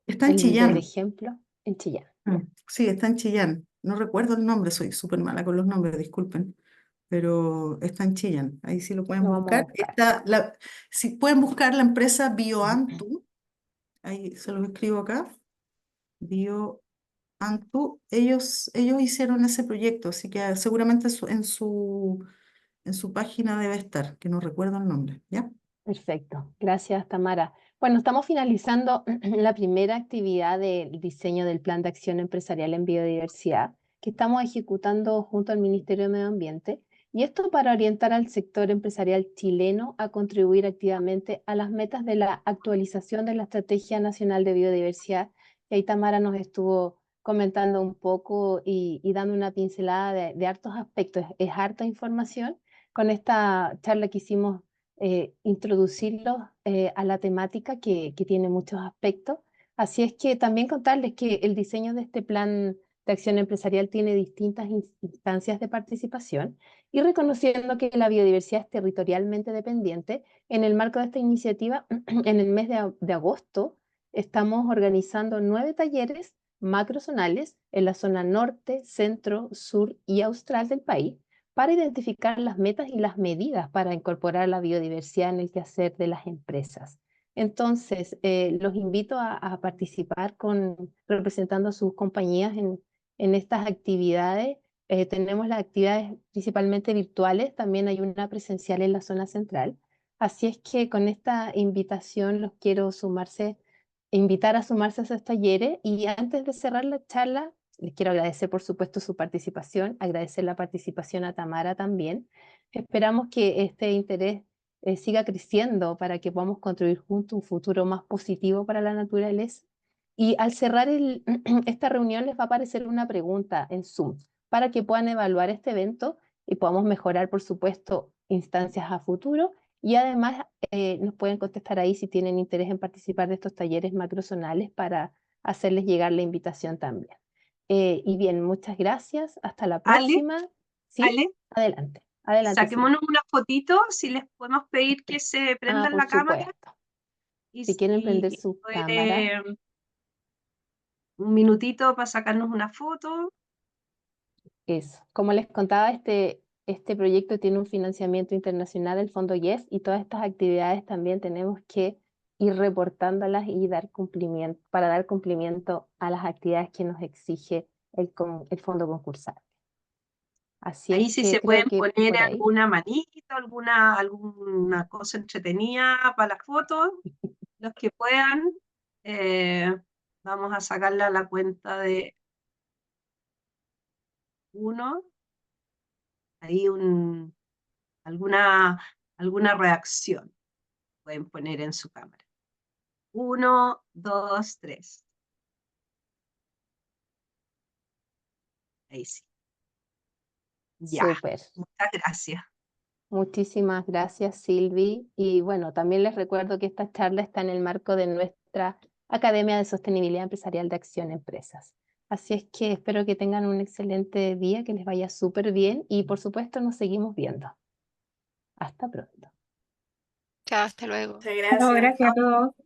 Está en el del Chillán. ejemplo, en Chillán. Mm, Ya, sí, está en Chillán. No recuerdo el nombre, soy súper mala con los nombres, disculpen. Pero está en Chillán. Ahí sí lo pueden lo vamos a buscar. buscar. Si pueden buscar la empresa BioAntu, ahí se los escribo acá. BioAntu, ellos hicieron ese proyecto, así que seguramente en su página debe estar, que no recuerdo el nombre, ¿ya? Perfecto, gracias Tamara. Bueno, estamos finalizando la primera actividad del diseño del Plan de Acción Empresarial en Biodiversidad que estamos ejecutando junto al Ministerio de Medio Ambiente, y esto para orientar al sector empresarial chileno a contribuir activamente a las metas de la actualización de la Estrategia Nacional de Biodiversidad, que ahí Tamara nos estuvo comentando un poco y dando una pincelada de hartos aspectos. Es harta información con esta charla que hicimos, introducirlos a la temática que tiene muchos aspectos. Así es que también contarles que el diseño de este plan de acción empresarial tiene distintas instancias de participación, y reconociendo que la biodiversidad es territorialmente dependiente, en el marco de esta iniciativa, en el mes de agosto, estamos organizando 9 talleres macrozonales en la zona norte, centro, sur y austral del país, para identificar las metas y las medidas para incorporar la biodiversidad en el quehacer de las empresas. Entonces, los invito a participar representando a sus compañías en estas actividades. Tenemos las actividades principalmente virtuales, también hay una presencial en la zona central. Así es que con esta invitación los quiero invitar a sumarse a esos talleres, y antes de cerrar la charla, les quiero agradecer, por supuesto, su participación, agradecer la participación a Tamara también. Esperamos que este interés siga creciendo para que podamos construir juntos un futuro más positivo para la naturaleza. Y al cerrar esta reunión les va a aparecer una pregunta en Zoom para que puedan evaluar este evento y podamos mejorar, por supuesto, instancias a futuro. Y además nos pueden contestar ahí si tienen interés en participar de estos talleres macrozonales para hacerles llegar la invitación también. Y bien, muchas gracias. Hasta la Ale, próxima. Sí, Ale, adelante. Adelante, Silvia. saquémonos una fotito, si les podemos pedir que se Ah, prendan por la cámara supuesto. y, Si quieren prender y su doy cámara, un minutito para sacarnos una foto. eso. Como les contaba, este proyecto tiene un financiamiento internacional del Fondo YES, y todas estas actividades también tenemos que ir reportándolas y para dar cumplimiento a las actividades que nos exige el fondo concursal. Así Ahí es sí que se creo pueden que poner por ahí. alguna manito, alguna cosa entretenida para las fotos. Los que puedan, vamos a sacarla a la cuenta de 1. Ahí alguna reacción pueden poner en su cámara. 1, 2, 3. Ahí sí. Ya, Súper. muchas gracias. Muchísimas gracias, Silvi. Y bueno, también les recuerdo que esta charla está en el marco de nuestra Academia de Sostenibilidad Empresarial de Acción Empresas. Así es que espero que tengan un excelente día, que les vaya súper bien y por supuesto nos seguimos viendo. Hasta pronto. Chao, hasta luego. Muchas gracias. Gracias a todos.